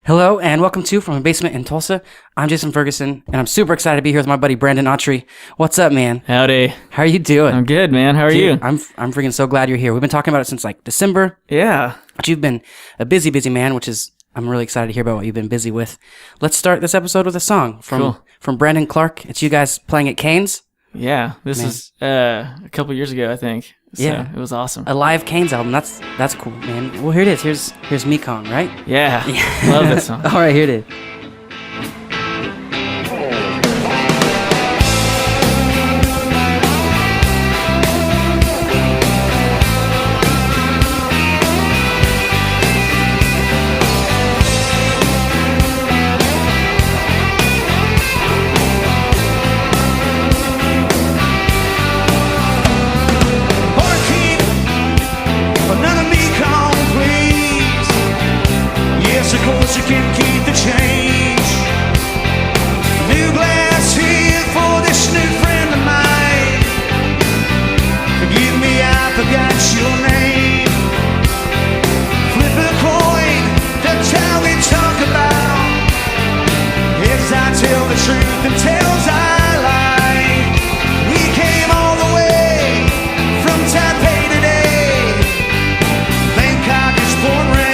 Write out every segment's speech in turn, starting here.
Hello and welcome to From a Basement in Tulsa. I'm Jason Ferguson and I'm super excited to be here with my buddy Brandon Autry. What's up, man? Howdy. How are you doing? I'm good, man. How are you? I'm freaking so glad you're here. We've been talking about it since like December, Yeah. but you've been a busy man, which is I'm really excited to hear about what you've been busy with. Let's start this episode with a song from Brandon Clark. It's you guys playing at Canes. Yeah. This is a couple years ago, I think. So Yeah. It was awesome. A live Canes album. That's cool, man. Well, here it is. Here's Mekong, right? Yeah. Love this song. All right, here it is. You can keep the change. New glass here for this new friend of mine. Forgive me, I forgot your name. Flip a coin, that's how we talk about. Heads I tell the truth and tails I lie. We came all the way from Taipei today. Bangkok is pouring rain.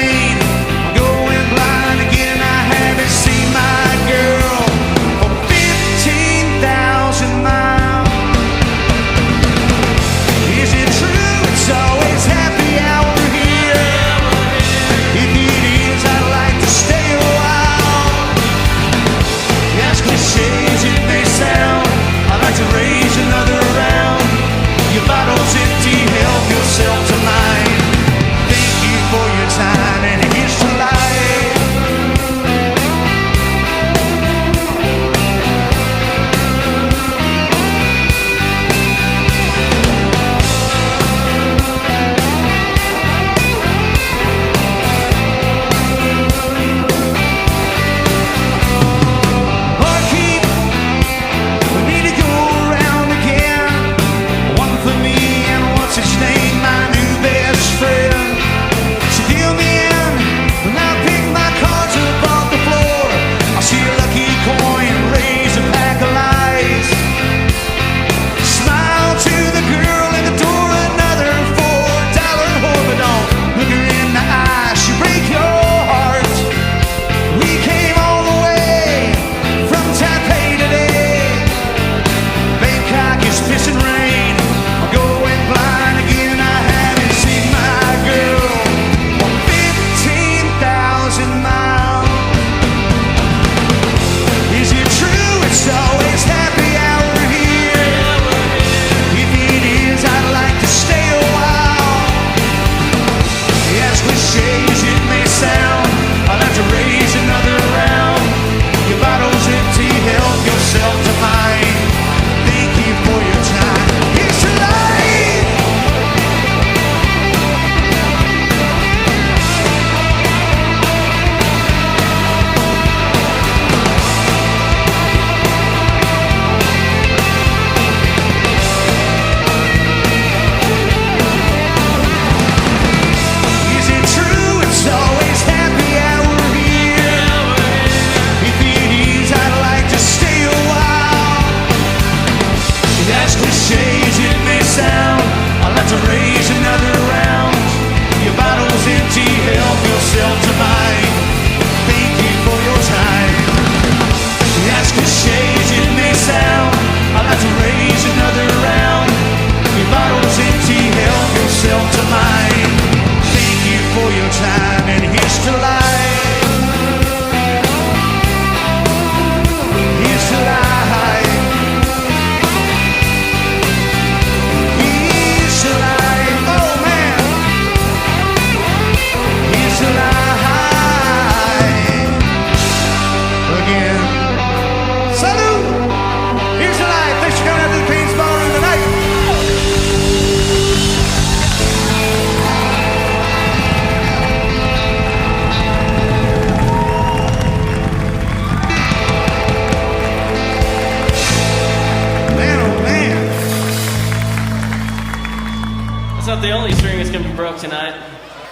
That's not the only string that's going to be broke tonight.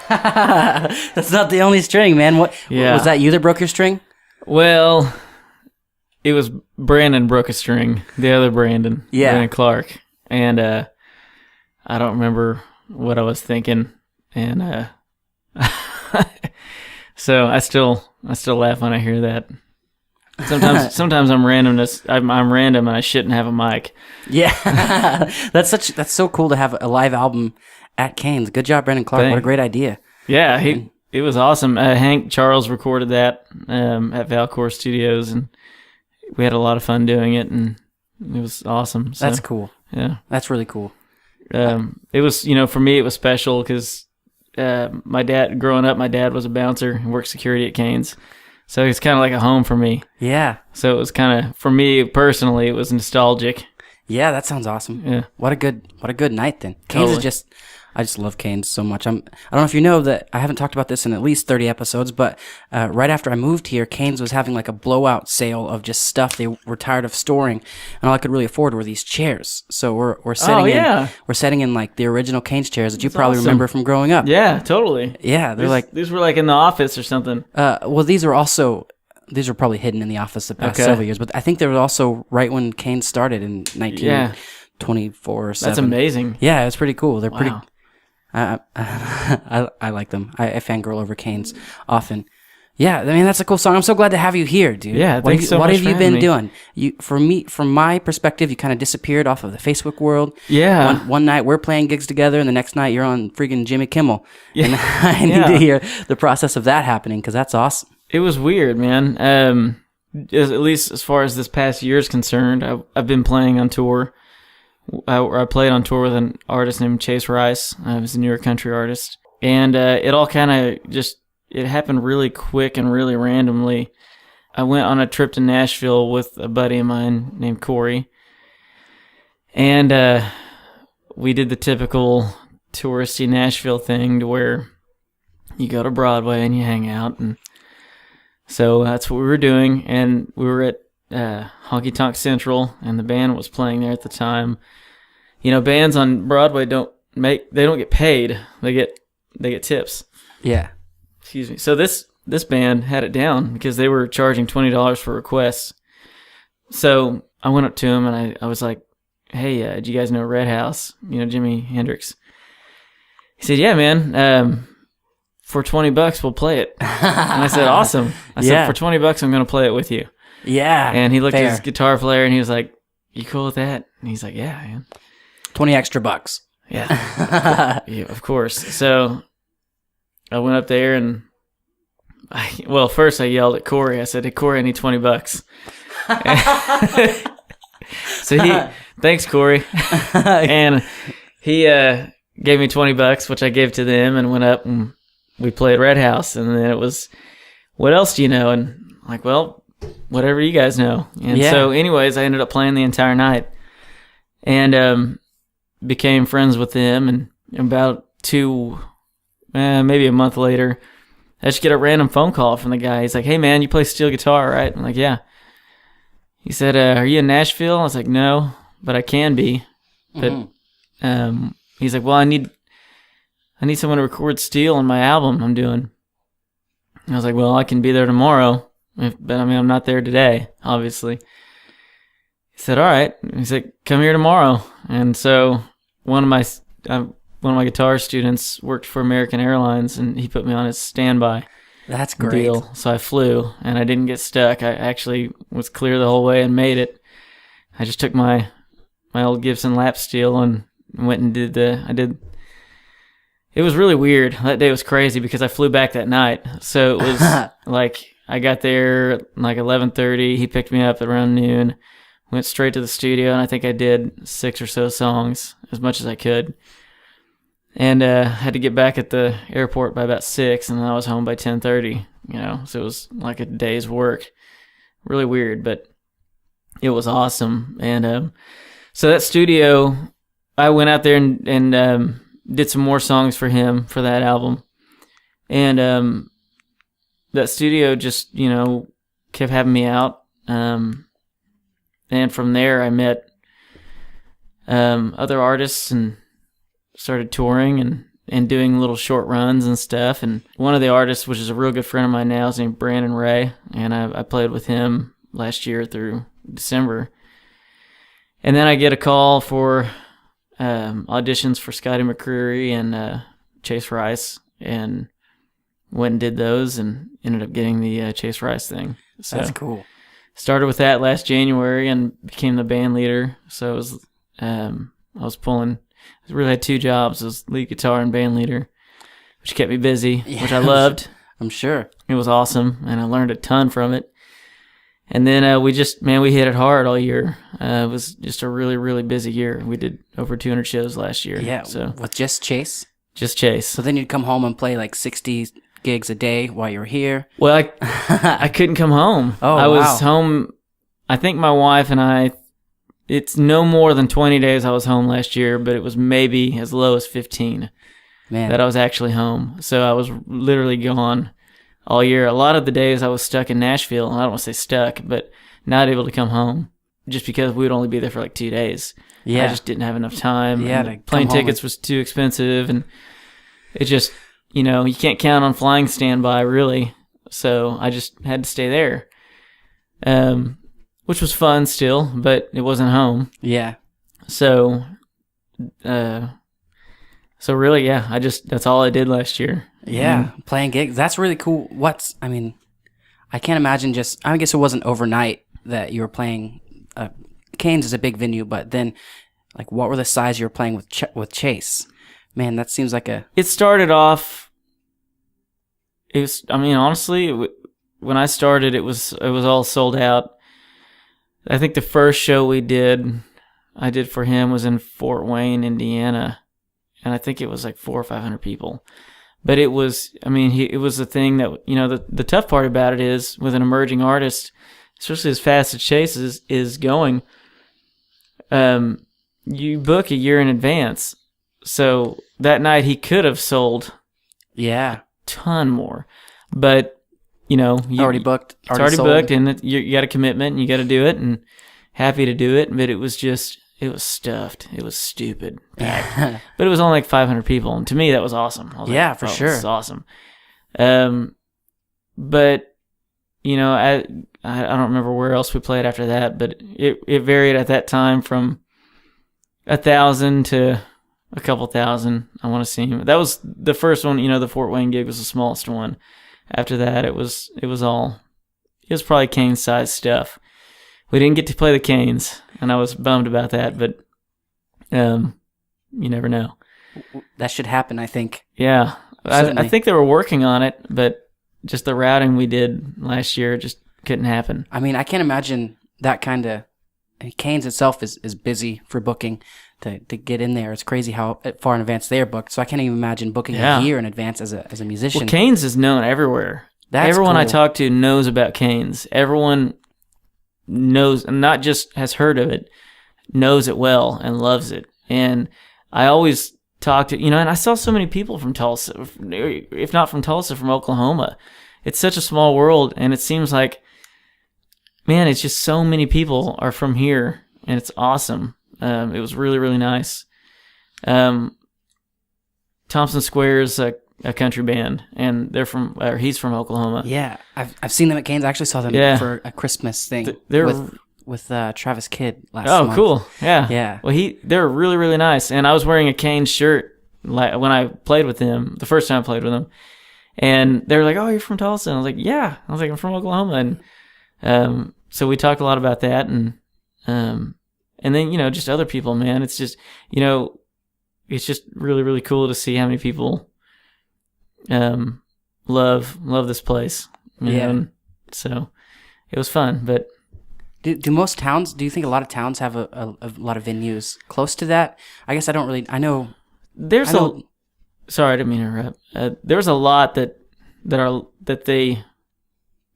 That's not the only string, man. What was that? You that broke your string? Well, it was Brandon broke a string. The other Brandon, Brandon Clark, and I don't remember what I was thinking, and so I still laugh when I hear that. Sometimes I'm random and I shouldn't have a mic. Yeah, that's so cool to have a live album at Cain's. Good job, Brandon Clark. What a great idea. Yeah, it was awesome. Hank Charles recorded that at Valcor Studios, and we had a lot of fun doing it, and it was awesome. So, that's cool. Yeah, that's really cool. It was, for me, it was special because growing up, my dad was a bouncer and worked security at Cain's. So it's kind of like a home for me. Yeah. So it was kind of, for me personally, it was nostalgic. Yeah, that sounds awesome. Yeah. What a good night then. Cain's is I just love Cain's so much. I don't know if you know that I haven't talked about this in at least 30 episodes, but right after I moved here, Cain's was having like a blowout sale of just stuff they were tired of storing, and all I could really afford were these chairs. So we're setting in like the original Cain's chairs that you probably remember from growing up. Yeah, totally. Yeah, these were like in the office or something. Well, these were probably hidden in the office the past several years, but I think they were also right when Cain's started in 1924 or 7. That's amazing. Yeah, it's pretty cool. They're pretty. I like them. I fangirl over Cain's often. Yeah, I mean that's a cool song. I'm so glad to have you here, dude. Yeah, thanks so much. What have for you been me. doing? From my perspective, you kind of disappeared off of the Facebook world. Yeah. One night we're playing gigs together, and the next night you're on freaking Jimmy Kimmel. Yeah. And I need to hear the process of that happening because that's awesome. It was weird, man. At least as far as this past year is concerned, I've been playing on tour. I played on tour with an artist named Chase Rice. I was a New York country artist. And it all kind of it happened really quick and really randomly. I went on a trip to Nashville with a buddy of mine named Corey. And we did the typical touristy Nashville thing to where you go to Broadway and you hang out. And so that's what we were doing. And we were at Honky Tonk Central, and the band was playing there at the time. Bands on Broadway don't get paid. They get tips. Yeah. Excuse me. So this band had it down because they were charging $20 for requests. So I went up to him and I was like, "Hey, do you guys know Red House? Jimi Hendrix." He said, "Yeah, man. For $20 we'll play it." And I said, "Awesome." I said, "For $20 I'm going to play it with you." Yeah. And he looked at his guitar player and he was like, "You cool with that?" And he's like, "Yeah, man." 20 extra bucks. Yeah. Yeah, of course. So I went up there and first I yelled at Corey. I said, "Hey, Corey, I need $20. So thanks, Corey. And he gave me $20, which I gave to them, and went up and we played Red House. And then it was, "What else do you know?" And I'm like, "Well, whatever you guys know." And so anyways, I ended up playing the entire night and became friends with them. And about maybe a month later, I just get a random phone call from the guy. He's like, "Hey man, you play steel guitar, right?" I'm like, "Yeah." He said, "Are you in Nashville?" I was like, "No, but I can be." But he's like, "Well, I need someone to record steel on my album I'm doing." And I was like, "Well, I can be there tomorrow. But I'm not there today, obviously." He said, "All right." He's like, "Come here tomorrow." And so one of my guitar students worked for American Airlines, and he put me on his standby. That's great. Deal. So I flew, and I didn't get stuck. I actually was clear the whole way and made it. I just took my old Gibson lap steel and went and did. It was really weird. That day was crazy because I flew back that night. So it was like I got there at like 11:30. He picked me up at around noon. Went straight to the studio, and I think I did 6 or so songs, as much as I could. And had to get back at the airport by about 6, and then I was home by 10:30. So it was like a day's work. Really weird, but it was awesome. And so that studio, I went out there and did some more songs for him for that album. And that studio just, kept having me out. And from there, I met other artists and started touring, and doing little short runs and stuff. And one of the artists, which is a real good friend of mine now, is named Brandon Autry, and I played with him last year through December. And then I get a call for auditions for Scotty McCreery and Chase Rice, and went and did those and ended up getting the Chase Rice thing. So That's cool. started with that last January and became the band leader. So it was, I really had 2 jobs. I was lead guitar and band leader, which kept me busy, which I loved. I'm sure. It was awesome, and I learned a ton from it. And then we hit it hard all year. It was just a really, really busy year. We did over 200 shows last year. Yeah, so with just Chase? Just Chase. So then you'd come home and play like 60 gigs a day while you were here? Well, I couldn't come home. Oh, I was wow. home, I think my wife and I, it's no more than 20 days I was home last year, but it was maybe as low as 15 that I was actually home. So I was literally gone all year. A lot of the days I was stuck in Nashville, and I don't want to say stuck, but not able to come home just because we would only be there for like 2 days. Yeah. I just didn't have enough time. Yeah, and to plane come home tickets was too expensive, and it just, you can't count on flying standby really. So I just had to stay there, which was fun still, but it wasn't home. Yeah. So, really, yeah, that's all I did last year. Yeah, playing gigs. That's really cool. I can't imagine I guess it wasn't overnight that you were playing. Canes is a big venue, but then, like, what were the size you were playing with Chase? Man, that seems like It started off, honestly, when I started, it was all sold out. I think the first show I did for him was in Fort Wayne, Indiana, and I think it was like 400 or 500 people. But it was, it was the thing that, the tough part about it is with an emerging artist, especially as fast as Chase is going, you book a year in advance. So that night he could have sold a ton more. But, you already booked. It's already sold. booked, and you got a commitment, and you got to do it, and happy to do it. But it was stuffed. It was stupid. But it was only like 500 people, and to me that was awesome. I was like, for sure. This is awesome. But I don't remember where else we played after that, but it varied at that time from 1,000 to a couple thousand. I want to see him. That was the first one. The Fort Wayne gig was the smallest one. After that, it was probably Canes size stuff. We didn't get to play the Canes, and I was bummed about that, but you never know. That should happen, I think. Yeah. I think they were working on it, but just the routing we did last year just couldn't happen. I can't imagine that kind of... Canes itself is busy for booking to get in there. It's crazy how far in advance they're booked, so I can't even imagine booking a year in advance as a musician. Well, Canes is known everywhere. Everyone cool. I talk to knows about Canes. Everyone knows, and not just has heard of it, knows it well and loves it. And I always talk to, and I saw so many people from Tulsa, if not from Tulsa, from Oklahoma. It's such a small world, and it seems like, man, it's just so many people are from here, and it's awesome. It was really, really nice. Thompson Square's a country band, and he's from Oklahoma. Yeah, I've seen them at Canes. I actually saw them for a Christmas thing with Travis Kidd last month. Oh, cool. Yeah. Yeah. Well, they're really, really nice, and I was wearing a Canes shirt when I played with them, the first time I played with them, and they were like, "Oh, you're from Tulsa?" And I was like, "Yeah." I was like, "I'm from Oklahoma," and so we talked a lot about that, and then just other people, man. It's just it's just really, really cool to see how many people love this place. So it was fun. But do most towns? Do you think a lot of towns have a lot of venues close to that? I guess I don't really. I know sorry, I didn't mean to interrupt. There's a lot that they,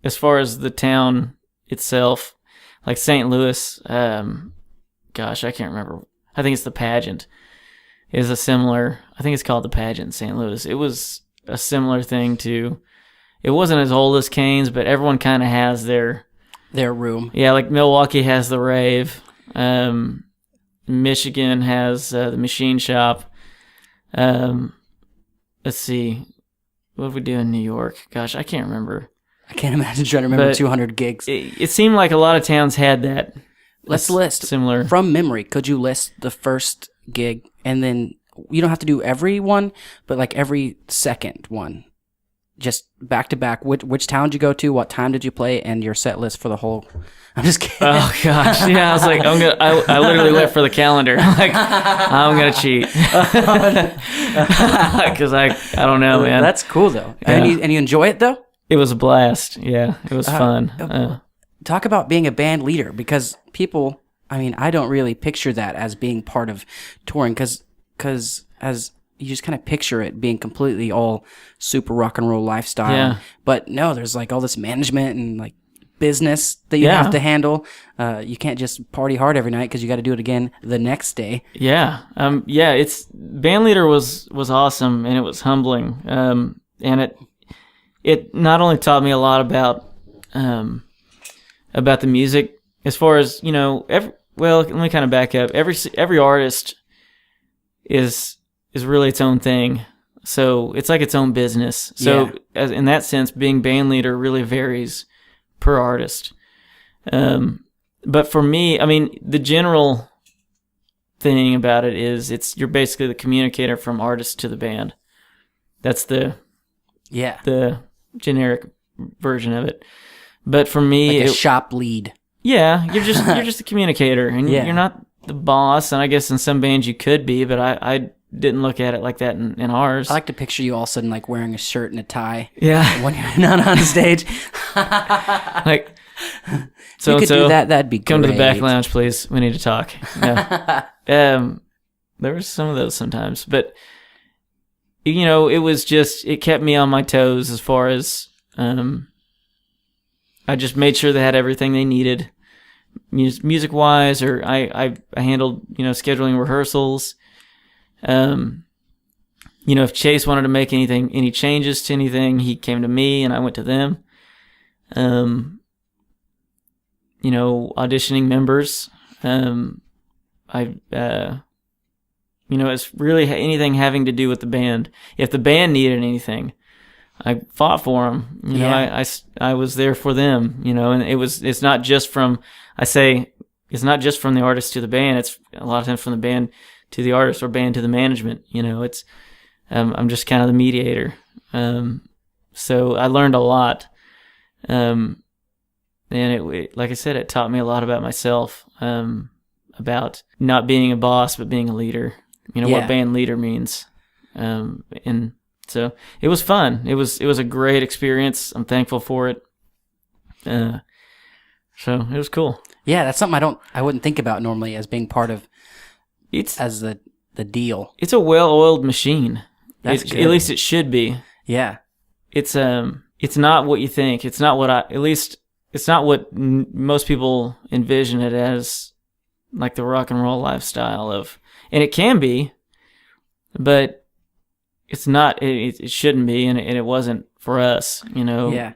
as far as the town itself, like St. Louis, gosh, I can't remember. I think it's the Pageant is a similar, I think it's called the Pageant in St. Louis. It was a similar thing to, it wasn't as old as Canes, but everyone kind of has their room. Yeah, like Milwaukee has the Rave. Michigan has the Machine Shop. let's see, what did we do in New York? Gosh, I can't remember. I can't imagine trying to remember But 200 gigs. It seemed like a lot of towns had that. Let's list similar from memory. Could you list the first gig, and then you don't have to do every one, but like every second one, just back to back. Which town did you go to? What time did you play? And your set list for the whole. I'm just kidding. Oh gosh, yeah. I was like, I literally went for the calendar. Like, I'm gonna cheat because I don't know, man. That's cool though. And you enjoy it though. It was a blast. Yeah, it was fun. Talk about being a band leader, because people, I mean, I don't really picture that as being part of touring, because as you just kind of picture it being completely all super rock and roll lifestyle. Yeah. But no, there's like all this management and like business that you have to handle. You can't just party hard every night because you got to do it again the next day. Yeah. It's band leader was awesome, and it was humbling. And it not only taught me a lot about the music, as far as, you know, let me kind of back up. Every artist is really its own thing. So it's like its own business. So in that sense, being band leader really varies per artist. But for me, I mean, the general thing about it is you're basically the communicator from artist to the band. That's the generic version of it. But for me, like a shop lead. Yeah, you're just the communicator, and you're not the boss. And I guess in some bands you could be, but I didn't look at it like that in ours. I like to picture you all of a sudden like wearing a shirt and a tie. Yeah, when you're not on stage. Like, so you could do that. That'd be great. Come to the back lounge, please. We need to talk. Yeah. There was some of those sometimes, but you know, it kept me on my toes as far as I just made sure they had everything they needed, music wise, or I handled, you know, scheduling rehearsals. You know, if Chase wanted to make any changes to anything, he came to me and I went to them. You know, auditioning members. You know, it's really anything having to do with the band. If the band needed anything, I fought for them. You know, I was there for them. You know, and it's not just from the artist to the band. It's a lot of times from the band to the artist, or band to the management. You know, it's I'm just kind of the mediator. So I learned a lot. And it like I said, it taught me a lot about myself. About not being a boss but being a leader. You know what band leader means. And so it was fun. It was a great experience. I'm thankful for it. So it was cool. Yeah, that's something I wouldn't think about normally as being part of as the deal. It's a well-oiled machine. That's good. At least it should be. Yeah. It's not what you think. It's not what it's not what most people envision it as, like the rock and roll lifestyle of, and it can be, but it's not. It shouldn't be, and it wasn't for us. You know. Yeah.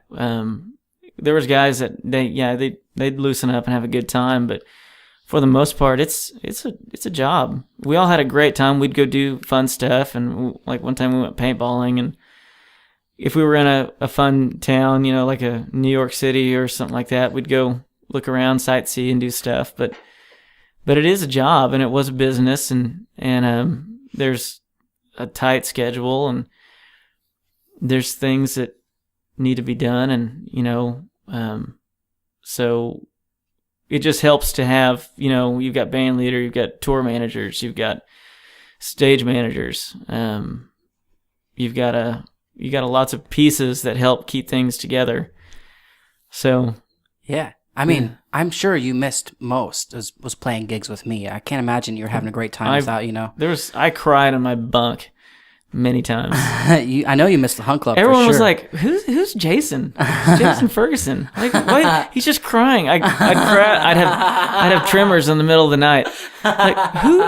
There was guys that they'd loosen up and have a good time, but for the most part, it's a job. We all had a great time. We'd go do fun stuff, and like one time we went paintballing, and if we were in a fun town, you know, like a New York City or something like that, we'd go look around, sightsee, and do stuff. But it is a job, and it was a business, and there's a tight schedule, and there's things that need to be done, and you know, so it just helps to have, you know, you've got band leader, you've got tour managers, you've got stage managers, you've got lots of pieces that help keep things together. So, yeah. I mean, I'm sure you missed most was playing gigs with me. I can't imagine you're having a great time without, you know. I cried on my bunk many times. I know you missed the Hunt Club. Everyone for sure. was like, "Who's Jason? Jason Ferguson? Like, what? He's just crying." I'd cry. I'd have tremors in the middle of the night. Like,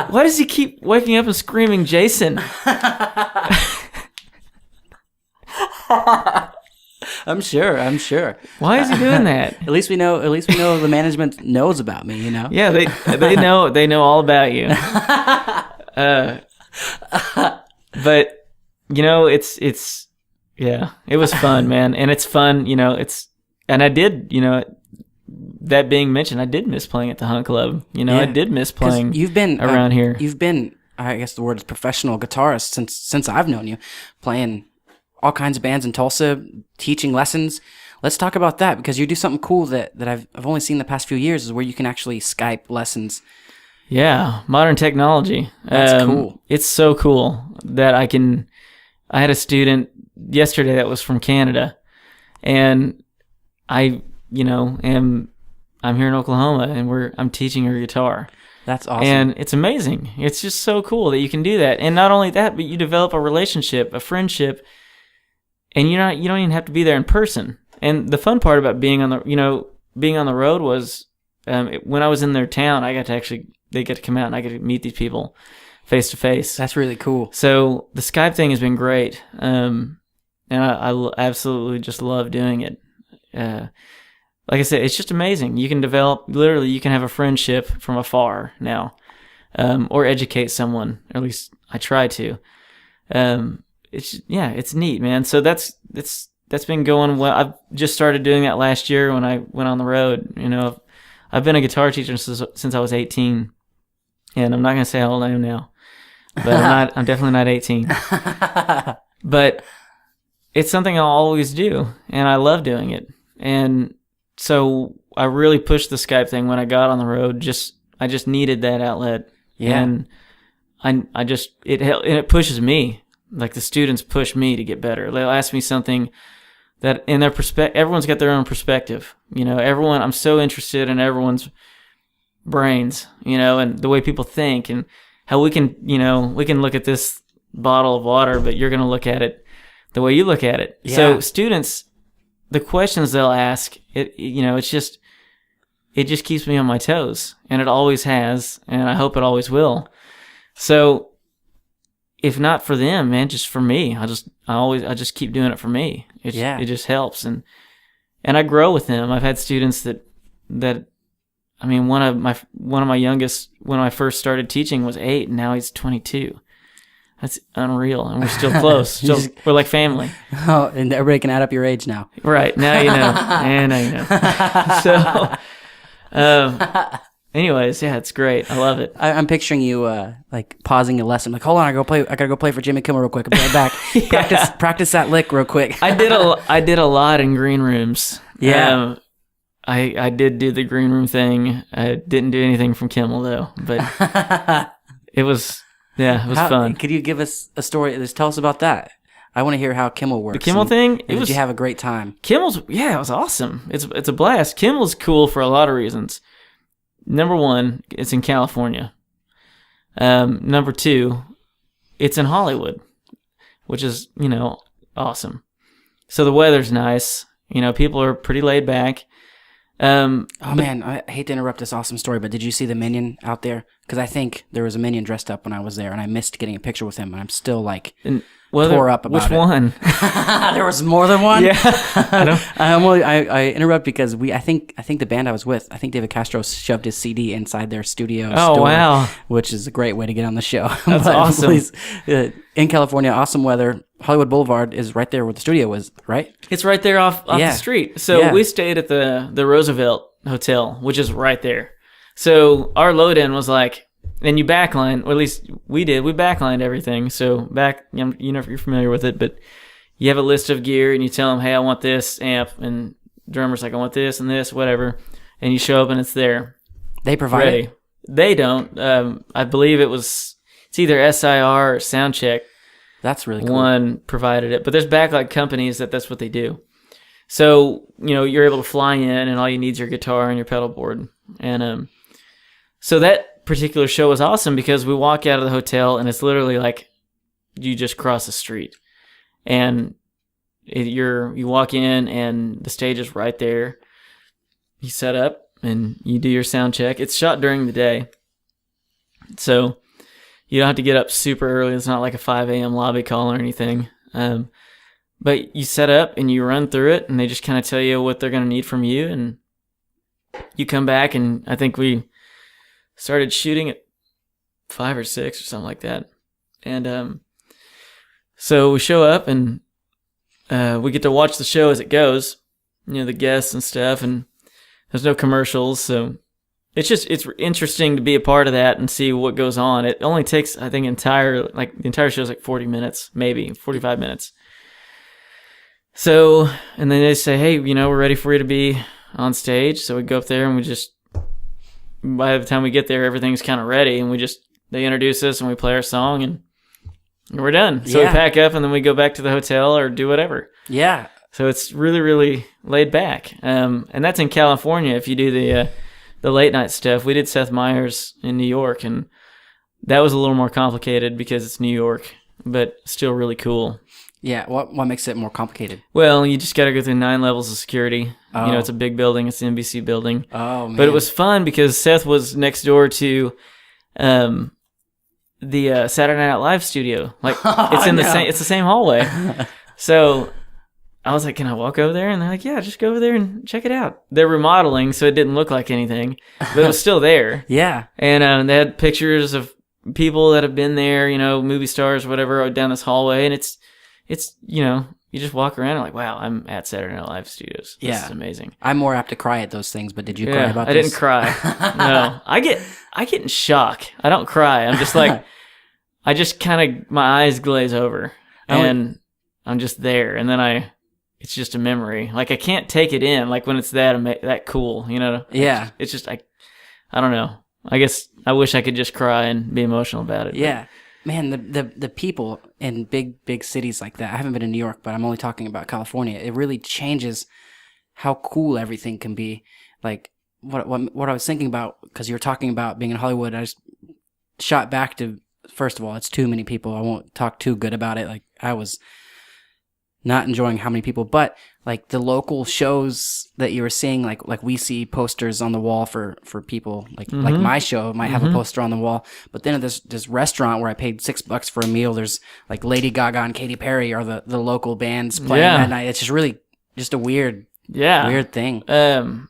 why does he keep waking up and screaming, "Jason"? I'm sure. Why is he doing that? At least we know the management knows about me, you know? Yeah, they know all about you. But it's yeah, it was fun, man, and it's fun. And I did, that being mentioned, I did miss playing at the Hunt Club. I did miss playing. You've been around here. You've been, I guess the word is professional guitarist since I've known you, playing all kinds of bands in Tulsa, teaching lessons. Let's talk about that, because you do something cool that I've only seen the past few years, is where you can actually Skype lessons. Yeah, modern technology. That's cool. It's so cool that I had a student yesterday that was from Canada, and I'm here in Oklahoma, and I'm teaching her guitar. That's awesome. And it's amazing. It's just so cool that you can do that. And not only that, but you develop a relationship, a friendship, and you don't even have to be there in person. And the fun part about being on the road was, when I was in their town, they get to come out and I get to meet these people face to face. That's really cool. So the Skype thing has been great. And I absolutely just love doing it. Like I said, it's just amazing. You can you can have a friendship from afar now, or educate someone, or at least I try to. It's neat, man. So that's been going well. I've just started doing that last year when I went on the road. I've been a guitar teacher since I was 18, and I'm not going to say how old I am now, but I'm definitely not 18. But it's something I'll always do, and I love doing it. And so I really pushed the Skype thing when I got on the road. I just needed that outlet. Yeah. And it pushes me. Like, the students push me to get better. They'll ask me something that in their everyone's got their own perspective. I'm so interested in everyone's brains, and the way people think, and how we can look at this bottle of water, but you're going to look at it the way you look at it. Yeah. So students, the questions they'll ask, it just keeps me on my toes, and it always has, and I hope it always will. So if not for them, man, just for me, I just keep doing it for me. It just helps, and I grow with them. I've had students that I mean, one of my youngest, when I first started teaching, was 8, and now he's 22. That's unreal, and we're still close. We're like family. Oh, and everybody can add up your age now. Right, now you know. And now you know. So, anyways, yeah, it's great. I love it. I'm picturing you like pausing a lesson, like, hold on, I gotta go play for Jimmy Kimmel real quick. I'll be right back. Yeah. Practice that lick real quick. I did a lot in green rooms. Yeah. I did do the green room thing. I didn't do anything from Kimmel though, but it was fun. Could you give us a story? Just tell us about that. I want to hear how Kimmel works. The Kimmel thing? Did you have a great time? Kimmel's, it was awesome. It's a blast. Kimmel's cool for a lot of reasons. Number one, it's in California. Number two, it's in Hollywood, which is, awesome. So the weather's nice. People are pretty laid back. Man, I hate to interrupt this awesome story, but did you see the Minion out there? Because I think there was a Minion dressed up when I was there, and I missed getting a picture with him, and I'm still tore up about it. Which one? There was more than one. Yeah, I interrupt because I think the band I was with, I think David Castro shoved his CD inside their studio. Oh, wow! Which is a great way to get on the show. That's awesome. Please, in California, awesome weather. Hollywood Boulevard is right there where the studio was, right? It's right there off the street. So we stayed at the Roosevelt Hotel, which is right there. So our load-in was like, and you backline, or at least we did. We backlined everything. So you're familiar with it, but you have a list of gear, and you tell them, hey, I want this amp, and drummer's like, I want this and this, whatever, and you show up and it's there. They provide ready. it? They don't. I believe it's either SIR or Soundcheck. That's really cool. One provided it, but there's backlight companies that's what they do. So you're able to fly in, and all you need is your guitar and your pedal board. And so that particular show was awesome because we walk out of the hotel, and it's literally like you just cross the street, and you walk in, and the stage is right there. You set up, and you do your sound check. It's shot during the day, so you don't have to get up super early. It's not like a 5 a.m. lobby call or anything. But you set up and you run through it, and they just kind of tell you what they're going to need from you. And you come back, and I think we started shooting at 5 or 6 or something like that. And So we show up and we get to watch the show as it goes, the guests and stuff, and there's no commercials, so it's interesting to be a part of that and see what goes on. It only takes, I think, the entire show is like 40 minutes, maybe 45 minutes. So, and then they say, hey, we're ready for you to be on stage. So we go up there and by the time we get there, everything's kind of ready, and they introduce us and we play our song and we're done. So we pack up and then we go back to the hotel or do whatever. Yeah. So it's really, really laid back. And that's in California. If you do the late night stuff, we did Seth Meyers in New York, and that was a little more complicated because it's New York, but still really cool. Yeah. What makes it more complicated? Well, you just got to go through 9 levels of security. Oh. It's a big building. It's the NBC building. Oh, man. But it was fun because Seth was next door to the Saturday Night Live studio. Like it's the same hallway. So I was like, can I walk over there? And they're like, yeah, just go over there and check it out. They're remodeling, so it didn't look like anything, but it was still there. Yeah. And they had pictures of people that have been there, movie stars, whatever, down this hallway. And it's you just walk around and like, wow, I'm at Saturday Night Live studios. This is amazing. I'm more apt to cry at those things, but did you cry about this? I didn't cry. No. I get in shock. I don't cry. I'm just like, I just kind of, my eyes glaze over and I'm just there. And then it's just a memory. Like I can't take it in. Like when it's that cool, Yeah. It's just, I don't know. I guess I wish I could just cry and be emotional about it. Yeah. Man, the people in big cities like that. I haven't been in New York, but I'm only talking about California. It really changes how cool everything can be. Like what I was thinking about, because you were talking about being in Hollywood, I just shot back to, first of all, it's too many people. I won't talk too good about it. Like I was not enjoying how many people, but like the local shows that you were seeing, like we see posters on the wall for people, like my show might have a poster on the wall, but then at this restaurant where I paid $6 for a meal, there's like Lady Gaga and Katy Perry are the local bands playing that night. It's just really just a weird thing. Well,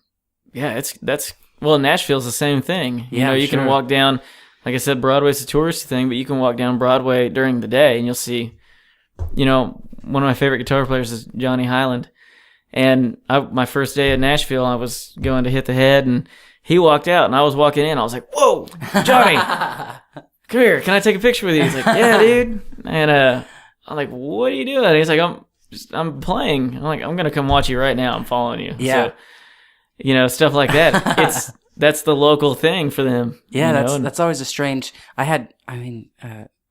Nashville's the same thing. You can walk down, like I said, Broadway's a touristy thing, but you can walk down Broadway during the day and you'll see, one of my favorite guitar players is Johnny Highland. And my first day at Nashville, I was going to hit the head, and he walked out, and I was walking in. I was like, whoa, Johnny, come here. Can I take a picture with you? He's like, yeah, dude. And I'm like, what are you doing? And he's like, I'm playing. I'm like, I'm going to come watch you right now. I'm following you. Yeah. So, stuff like that. That's the local thing for them. Yeah, that's always a strange.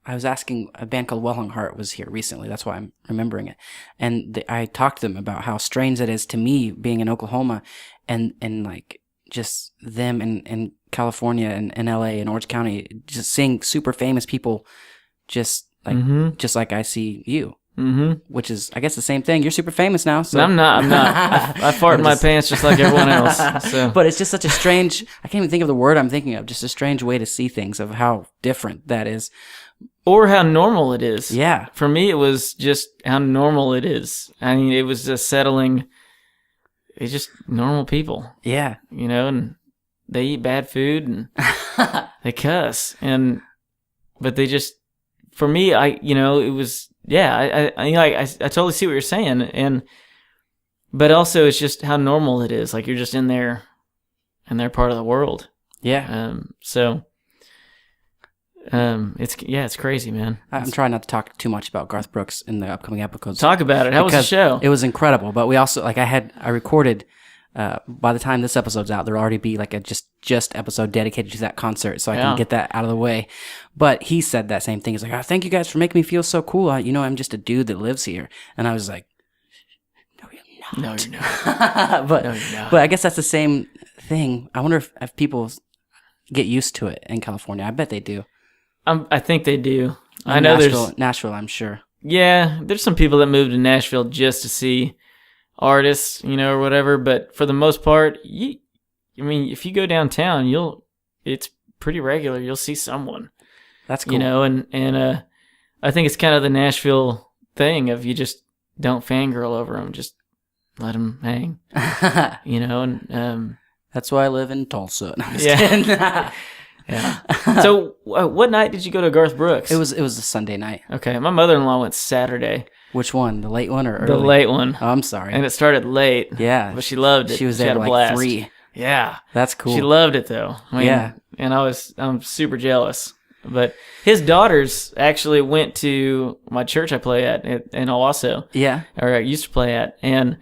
I was asking, a band called Wellhung Heart was here recently. That's why I'm remembering it. And I talked to them about how strange it is to me being in Oklahoma and like just them in California and LA and Orange County, just seeing super famous people just like I see you. Mm-hmm. Which is, I guess, the same thing. You're super famous now. So. I'm not. I fart in my pants just like everyone else. So. But it's just such a strange, I can't even think of the word I'm thinking of, just a strange way to see things, of how different that is. Or how normal it is. Yeah. For me, it was just how normal it is. I mean, it was just settling. It's just normal people. Yeah. And they eat bad food and they cuss. But they just, for me, it was, I totally see what you're saying. But also it's just how normal it is. Like you're just in there and they're part of the world. Yeah. It's crazy, man. I'm trying not to talk too much about Garth Brooks in the upcoming episodes. Talk about it. How was the show? It was incredible. But we also, I recorded, by the time this episode's out, there'll already be like a just episode dedicated to that concert, so I can get that out of the way. But he said that same thing. He's like, oh, thank you guys for making me feel so cool. I'm just a dude that lives here. And I was like, no, you're not. No, you're not. But, no, you're not. But I guess that's the same thing. I wonder if people get used to it in California. I bet they do. I think they do. I know there's Nashville, I'm sure. Yeah, there's some people that move to Nashville just to see artists, or whatever. But for the most part, if you go downtown, it's pretty regular. You'll see someone. That's cool. And I think it's kind of the Nashville thing of you just don't fangirl over them, just let them hang. And that's why I live in Tulsa. No, I'm just yeah. kidding. Yeah. So what night did you go to Garth Brooks? It was a Sunday night. Okay. My mother-in-law went Saturday. Which one? The late one or early? The late one. Oh, I'm sorry. And it started late. Yeah. But she loved it. She was She there had at a blast. 3. Yeah. That's cool. She loved it though. I mean, Yeah. And I'm super jealous. But his daughters actually went to my church I play at in Owasso. Yeah. Or I used to play at. And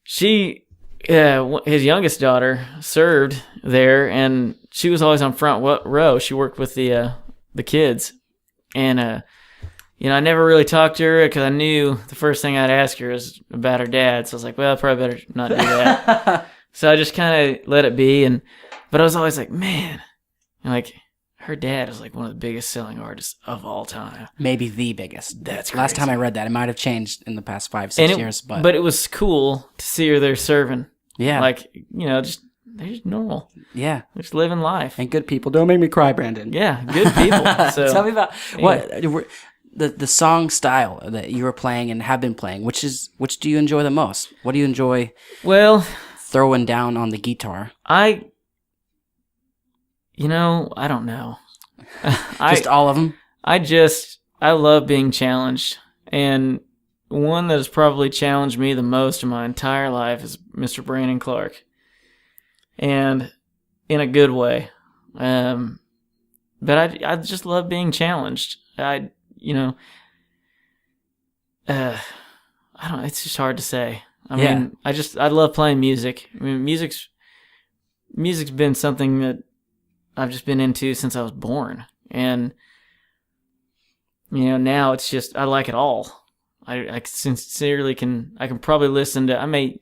his youngest daughter served there, and she was always on front row. She worked with the kids. And, I never really talked to her because I knew the first thing I'd ask her is about her dad. So I was like, well, I probably better not do that. So I just kind of let it be. But I was always like, man, like her dad is like one of the biggest selling artists of all time. Maybe the biggest. That's Last crazy. time I read that, it might have changed in the past 5-6 years. But it was cool to see her there serving. Yeah. Like, they're just normal. Yeah. They're just living life. And good people. Don't make me cry, Brandon. Yeah, good people. So Tell me about what the song style that you were playing and have been playing. Which do you enjoy the most? What do you enjoy? Well, throwing down on the guitar. I don't know. Just all of them. I love being challenged, and one that has probably challenged me the most in my entire life is Mr. Brandon Clark, and in a good way. But I just love being challenged. I don't know. It's just hard to say. I mean, I love playing music. I mean, music's been something that I've just been into since I was born. And, now it's just, I like it all. I sincerely I can probably listen to, I may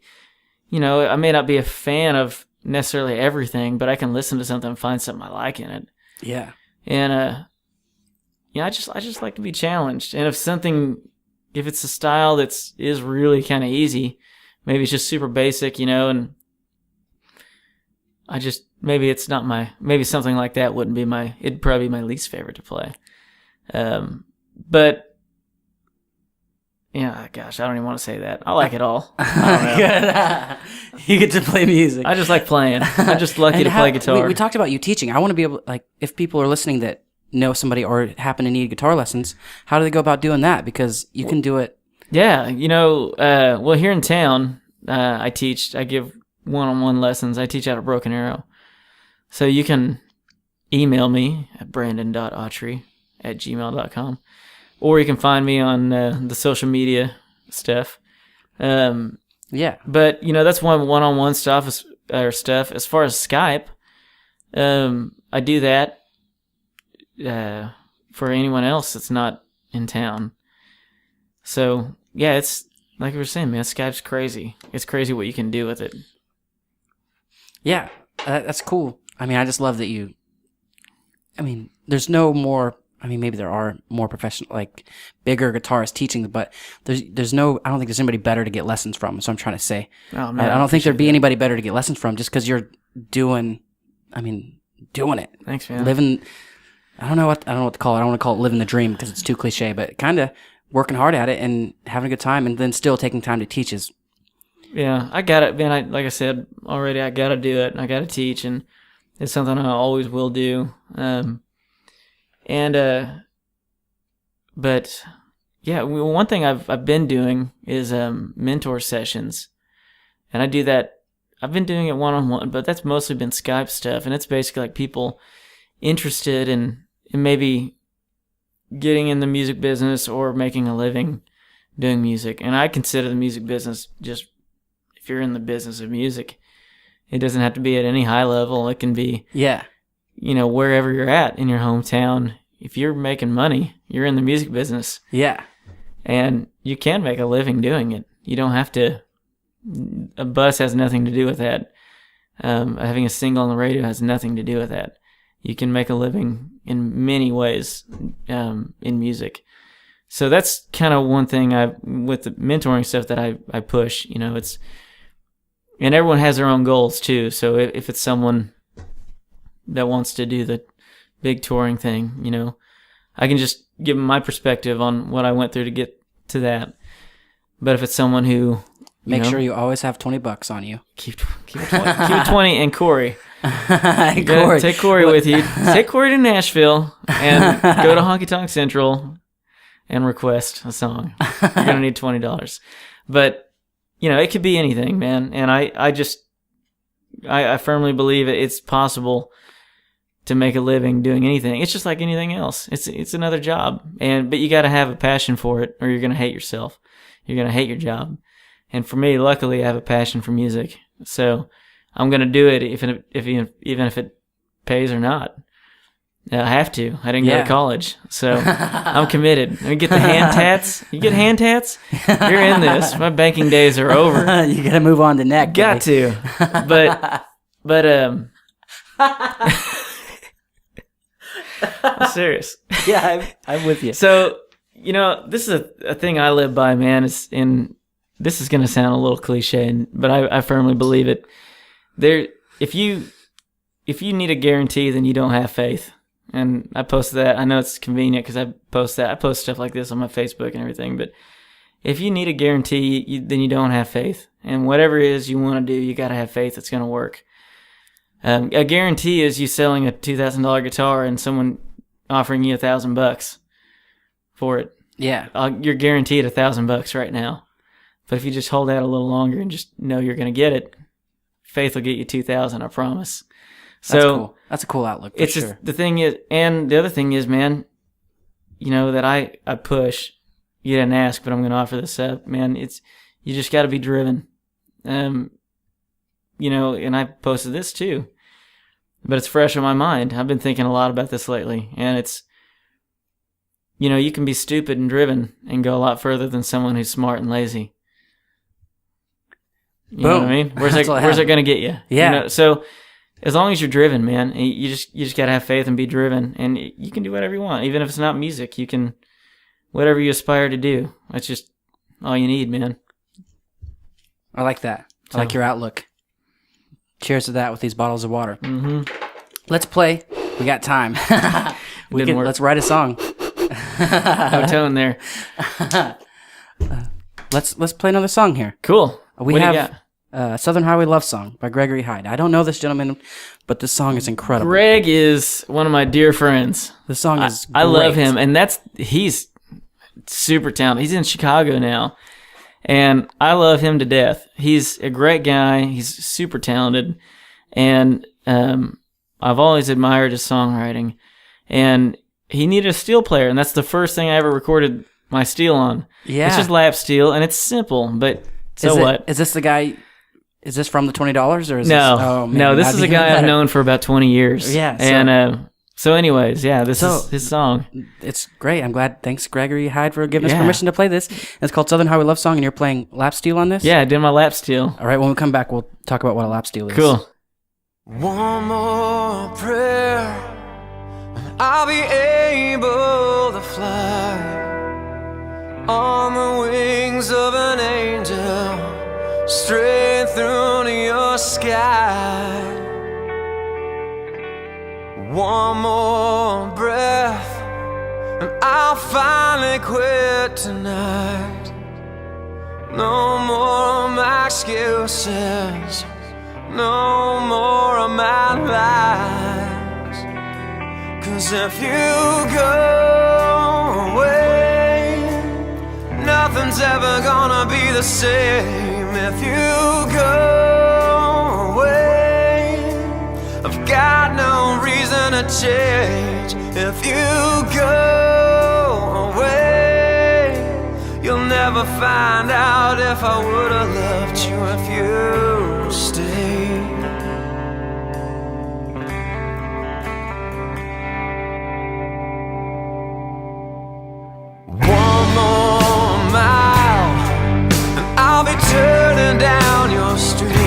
not be a fan of necessarily everything, but I can listen to something and find something I like in it. Yeah. And, I just like to be challenged. And if it's a style is really kind of easy, maybe it's just super basic, and maybe it's not maybe something like that wouldn't be it'd probably be my least favorite to play. But yeah, gosh, I don't even want to say that. I like it all. I don't know. You get to play music. I just like playing. I'm just lucky to play guitar. We talked about you teaching. I want to be able, like, if people are listening that know somebody or happen to need guitar lessons, how do they go about doing that? Because you can do it. Yeah, well, here in town, I give one-on-one lessons. I teach out of Broken Arrow. So you can email me at brandon.autry@gmail.com, or you can find me on the social media stuff. Yeah. But, that's one-on-one stuff. As far as Skype, I do that for anyone else that's not in town. So, yeah, it's like we were saying, man, Skype's crazy. It's crazy what you can do with it. Yeah, that's cool. I mean, I just love that there's no more, maybe there are more professional, like bigger guitarists teaching, but there's no, I don't think there's anybody better to get lessons from. So I'm trying to say, oh, man, I don't think there'd be anybody better to get lessons from just because you're doing it. Thanks, man. Living, I don't know what to call it. I don't want to call it living the dream because it's too cliche, but kind of working hard at it and having a good time and then still taking time to teach is. Yeah, I got it, man. Like I said already, I got to do it. I got to teach, and it's something I always will do. But yeah, one thing I've been doing is mentor sessions, and I do that. I've been doing it one-on-one, but that's mostly been Skype stuff, and it's basically like people interested in maybe getting in the music business or making a living doing music. And I consider the music business just, if you're in the business of music, it doesn't have to be at any high level. It can be, wherever you're at in your hometown. If you're making money, you're in the music business. Yeah. And you can make a living doing it. You don't have to. A bus has nothing to do with that. Having a single on the radio has nothing to do with that. You can make a living in many ways in music. So that's kind of one thing with the mentoring stuff that I push. It's, and everyone has their own goals too. So if it's someone that wants to do the big touring thing, I can just give them my perspective on what I went through to get to that. But if it's someone who Make sure you always have $20 on you. Keep it 20. Keep it 20 and Corey. Corey. Take Corey with you. Take Corey to Nashville and go to Honky Tonk Central and request a song. You're going to need $20. But, it could be anything, man. And I firmly believe it's possible to make a living doing anything. It's just like anything else. It's another job. But you got to have a passion for it or you're going to hate yourself. You're going to hate your job. And for me, luckily, I have a passion for music. So I'm going to do it even if it pays or not. I have to. I didn't go to college. So I'm committed. I get the hand tats. You get hand tats? You're in this. My banking days are over. You got to move on to neck. Got to. But I'm serious. Yeah, I'm with you. So, this is a thing I live by, man. This is going to sound a little cliche, but I firmly believe it. If you need a guarantee, then you don't have faith. And I post that. I know it's convenient because I post that. I post stuff like this on my Facebook and everything. But if you need a guarantee, then you don't have faith. And whatever it is you want to do, you got to have faith it's going to work. A guarantee is you selling a $2,000 guitar and someone offering you $1,000 for it. Yeah, you're guaranteed $1,000 right now. But if you just hold out a little longer and just know you're going to get it, faith will get you $2,000. I promise. So that's cool. That's a cool outlook. It's just the thing is, and the other thing is, man, that I push. You didn't ask, but I'm going to offer this up, man. You just got to be driven. And I posted this too. But it's fresh on my mind. I've been thinking a lot about this lately. And it's, you can be stupid and driven and go a lot further than someone who's smart and lazy. You know what I mean? Where's it going to get you? Yeah. So as long as you're driven, man, you just got to have faith and be driven. And you can do whatever you want. Even if it's not music, you can, whatever you aspire to do. That's just all you need, man. I like that. I like your outlook. Cheers to that with these bottles of water. Mm-hmm. Let's play. We got time. Let's write a song. No tone there. Let's play another song here. Cool. We have Southern Highway Love Song by Gregory Hyde. I don't know this gentleman, but this song is incredible. Greg is one of my dear friends. The song is I love him, and he's super talented. He's in Chicago now. And I love him to death. He's a great guy. He's super talented. And I've always admired his songwriting. And he needed a steel player. And that's the first thing I ever recorded my steel on. Yeah. It's just lap steel. And it's simple. But what? Is this the guy... Is this from the $20 or is no, this... Oh, man, no, this is a guy I've known for about 20 years. Yeah. So anyways, this is his song. It's great. I'm glad. Thanks, Gregory Hyde, for giving us permission to play this. It's called Southern Highway Love Song, and you're playing lap steel on this? Yeah, I did my lap steel. All right, when we come back, we'll talk about what a lap steel is. Cool. One more prayer, and I'll be able to fly on the wings of an angel, straight through to your sky. One more breath, and I'll finally quit tonight. No more of my excuses, no more of my lies. 'Cause if you go away, nothing's ever gonna be the same. If you go away, I've got no reason to change. If you go away, you'll never find out if I would've loved you if you stayed. One more mile, and I'll be turning down your street.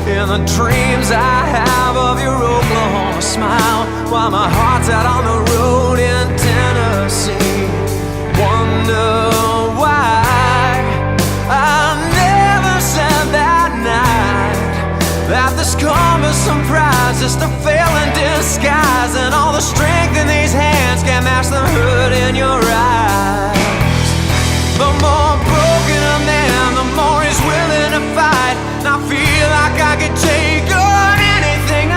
In the dreams I have of your Oklahoma smile, while my heart's out on the road in Tennessee. Wonder why I never said that night that this come as surprise, just a fail in disguise, and all the strength in these hands can't match the hurt in your eyes. The more broken a man, the more he's willing to fight. And I feel like I could take on anything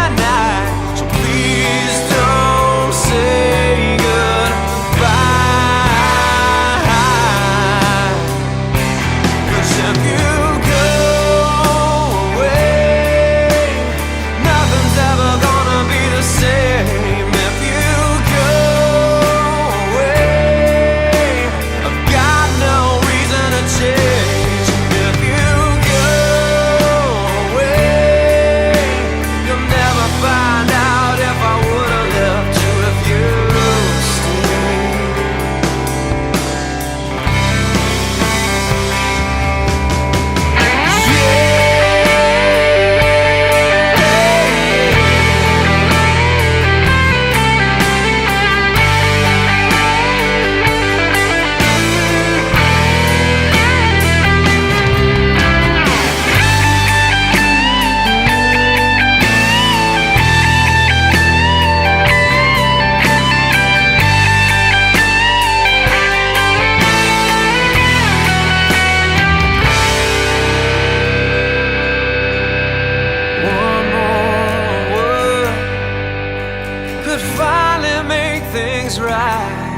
is right.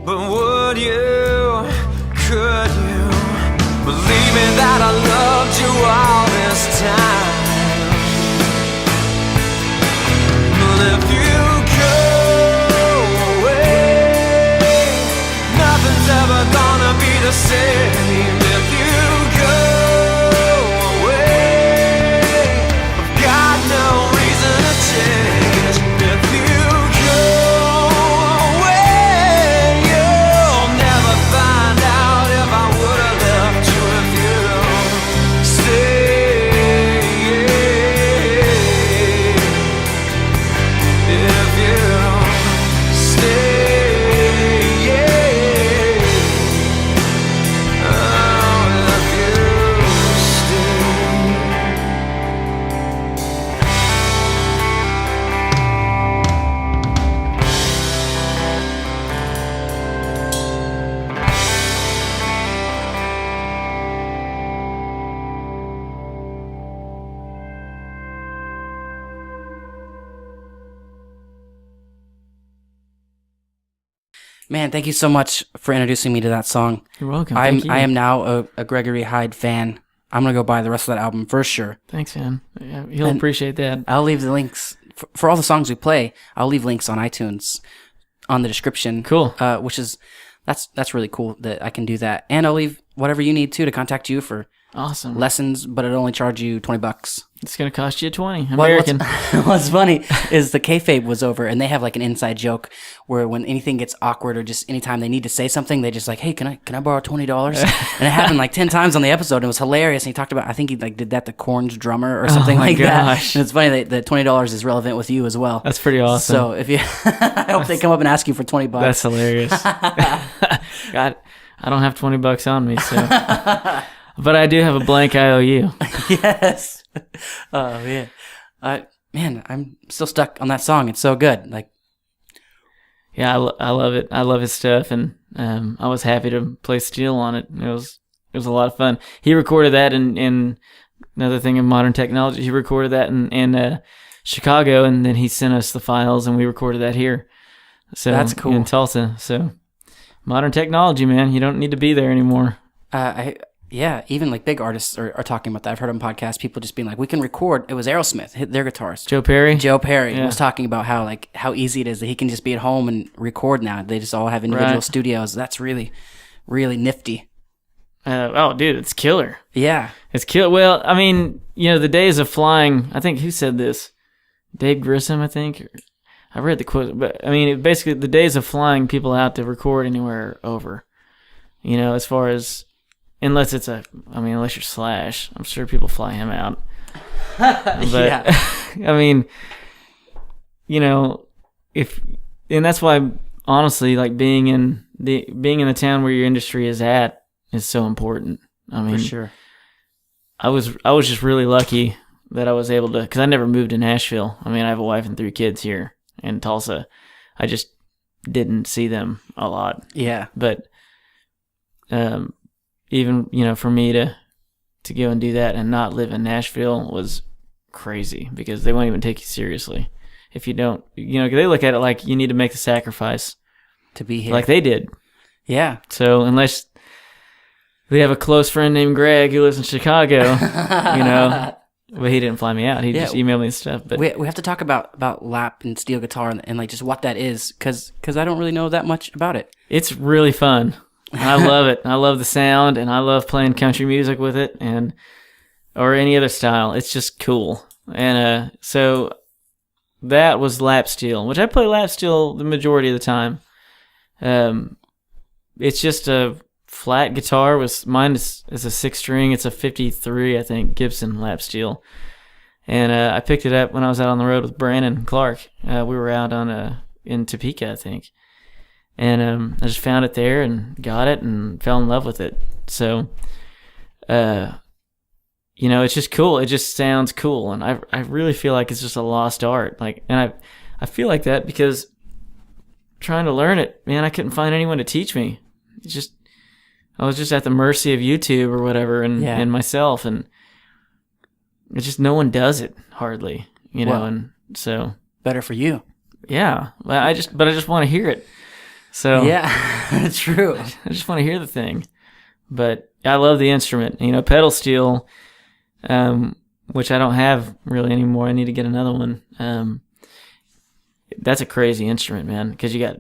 But would you, could you believe me that I loved you all this time? But if you go away, nothing's ever gonna be the same. If you go away, I've got no reason to change. If you go away, you'll never find out if I would have left you if you stay. If you stay. Man, thank you so much for introducing me to that song. You're welcome. I Thank you. am now a Gregory Hyde fan. I'm gonna go buy the rest of that album for sure. Thanks, man. Yeah, he'll appreciate that. I'll leave the links for all the songs we play. I'll leave links on iTunes on the description. Cool. Which is that's really cool that I can do that, and I'll leave whatever you need to contact you for Awesome. lessons, but it'll only charge you $20. It's gonna cost you 20 American. What's funny is the kayfabe was over, and they have like an inside joke where when anything gets awkward or just anytime they need to say something, they just like, hey, can I borrow $20? And it happened like 10 times on the episode, and it was hilarious. And he talked about, I think he like did that to Korn's drummer or something my like gosh. that. And it's funny that $20 is relevant with you as well. That's pretty awesome. So if you, I hope they come up and ask you for $20. That's hilarious. God, I don't have $20 on me, so. But I do have a blank IOU. Yes. Oh man. Man, I'm still stuck on that song. It's so good. Like, Yeah, I love it. I love his stuff, and I was happy to play steel on it. It was a lot of fun. He recorded that in another thing in modern technology. He recorded that in Chicago, and then he sent us the files, and we recorded that here. So That's cool. In Tulsa. So modern technology, man. You don't need to be there anymore. Yeah, even like big artists are talking about that. I've heard on podcasts, people just being like, we can record. It was Aerosmith, their guitarist. Joe Perry Yeah. Was talking about how easy it is that he can just be at home and record now. They just all have individual Right. studios. That's really, really nifty. Oh, dude, it's killer. Yeah. It's killer. Well, I mean, the days of flying, I think, who said this? Dave Grissom, I think. I read the quote, but I mean, basically, the days of flying people out to record anywhere are over. As far as, unless you're Slash, I'm sure people fly him out. But, Yeah. I mean, and that's why, honestly, like being in the town where your industry is at is so important. I mean, For sure. I was just really lucky that I was able to, because I never moved to Nashville. I mean, I have a wife and 3 kids here in Tulsa. I just didn't see them a lot. Yeah. But even for me to go and do that and not live in Nashville was crazy, because they won't even take you seriously if you don't. They look at it like you need to make the sacrifice To be here. like they did. Yeah. So unless they have a close friend named Greg who lives in Chicago, but he didn't fly me out. He just emailed me and stuff. But we have to talk about lap and steel guitar and like just what that is, because I don't really know that much about it. it's really fun. I love it. I love the sound, and I love playing country music with it, or any other style. It's just cool. And so that was lap steel, which I play lap steel the majority of the time. It's just a flat guitar. Mine is a 6-string. It's a 53, I think, Gibson lap steel. And I picked it up when I was out on the road with Brandon Clark. We were out in Topeka, I think. And I just found it there and got it and fell in love with it. So, it's just cool. It just sounds cool. And I really feel like it's just a lost art. And I feel like that because trying to learn it, man, I couldn't find anyone to teach me. I was just at the mercy of YouTube or whatever and myself. And it's just no one does it hardly, Well, and so. Better for you. Yeah, I just want to hear it. So Yeah, true. I just want to hear the thing. But I love the instrument. Pedal steel, which I don't have really anymore. I need to get another one. That's a crazy instrument, man, because you got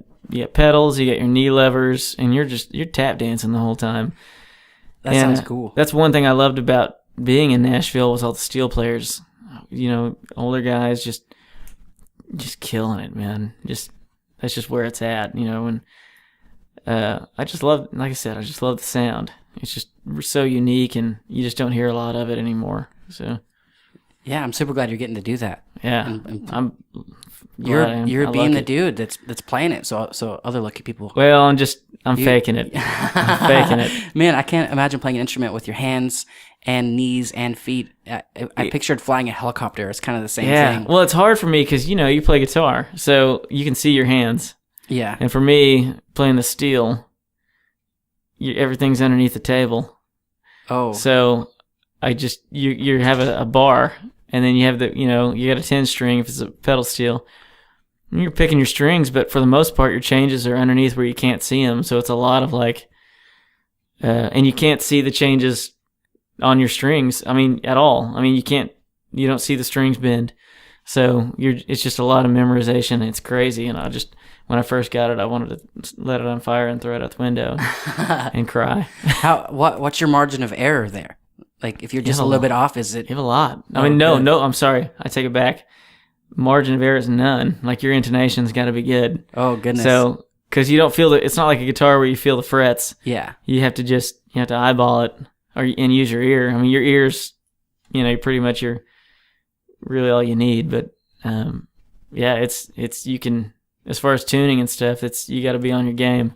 pedals, you got your knee levers, and you're tap dancing the whole time. That sounds cool. That's one thing I loved about being in Nashville was all the steel players. Older guys just killing it, man. That's just where it's at, and I just love, like I said, I just love the sound. It's just so unique, and you just don't hear a lot of it anymore. So, yeah, I'm super glad you're getting to do that. Yeah, and you're being the dude that's playing it. So other lucky people. Well, I'm faking it. I'm faking it. Man, I can't imagine playing an instrument with your hands and knees and feet. I pictured flying a helicopter. It's kind of the same thing. Well, it's hard for me because you play guitar, so you can see your hands. Yeah. And for me, playing the steel, everything's underneath the table. Oh. So you have a bar, and then you have you got a 10 string if it's a pedal steel. And you're picking your strings, but for the most part, your changes are underneath where you can't see them. So it's a lot of and you can't see the changes on your strings. I mean, at all. I mean, you don't see the strings bend. So it's just a lot of memorization. It's crazy. And when I first got it, I wanted to let it on fire and throw it out the window and cry. What's your margin of error there? Like, if you're just a little bit off, is it? You have a lot. I mean, no, I'm sorry. I take it back. Margin of error is none. Like, your intonation's got to be good. Oh, goodness. So, because you don't feel it's not like a guitar where you feel the frets. Yeah. You have to eyeball it and use your ear. I mean, your ears, pretty much you're really all you need. But, it's you can, as far as tuning and stuff, you got to be on your game.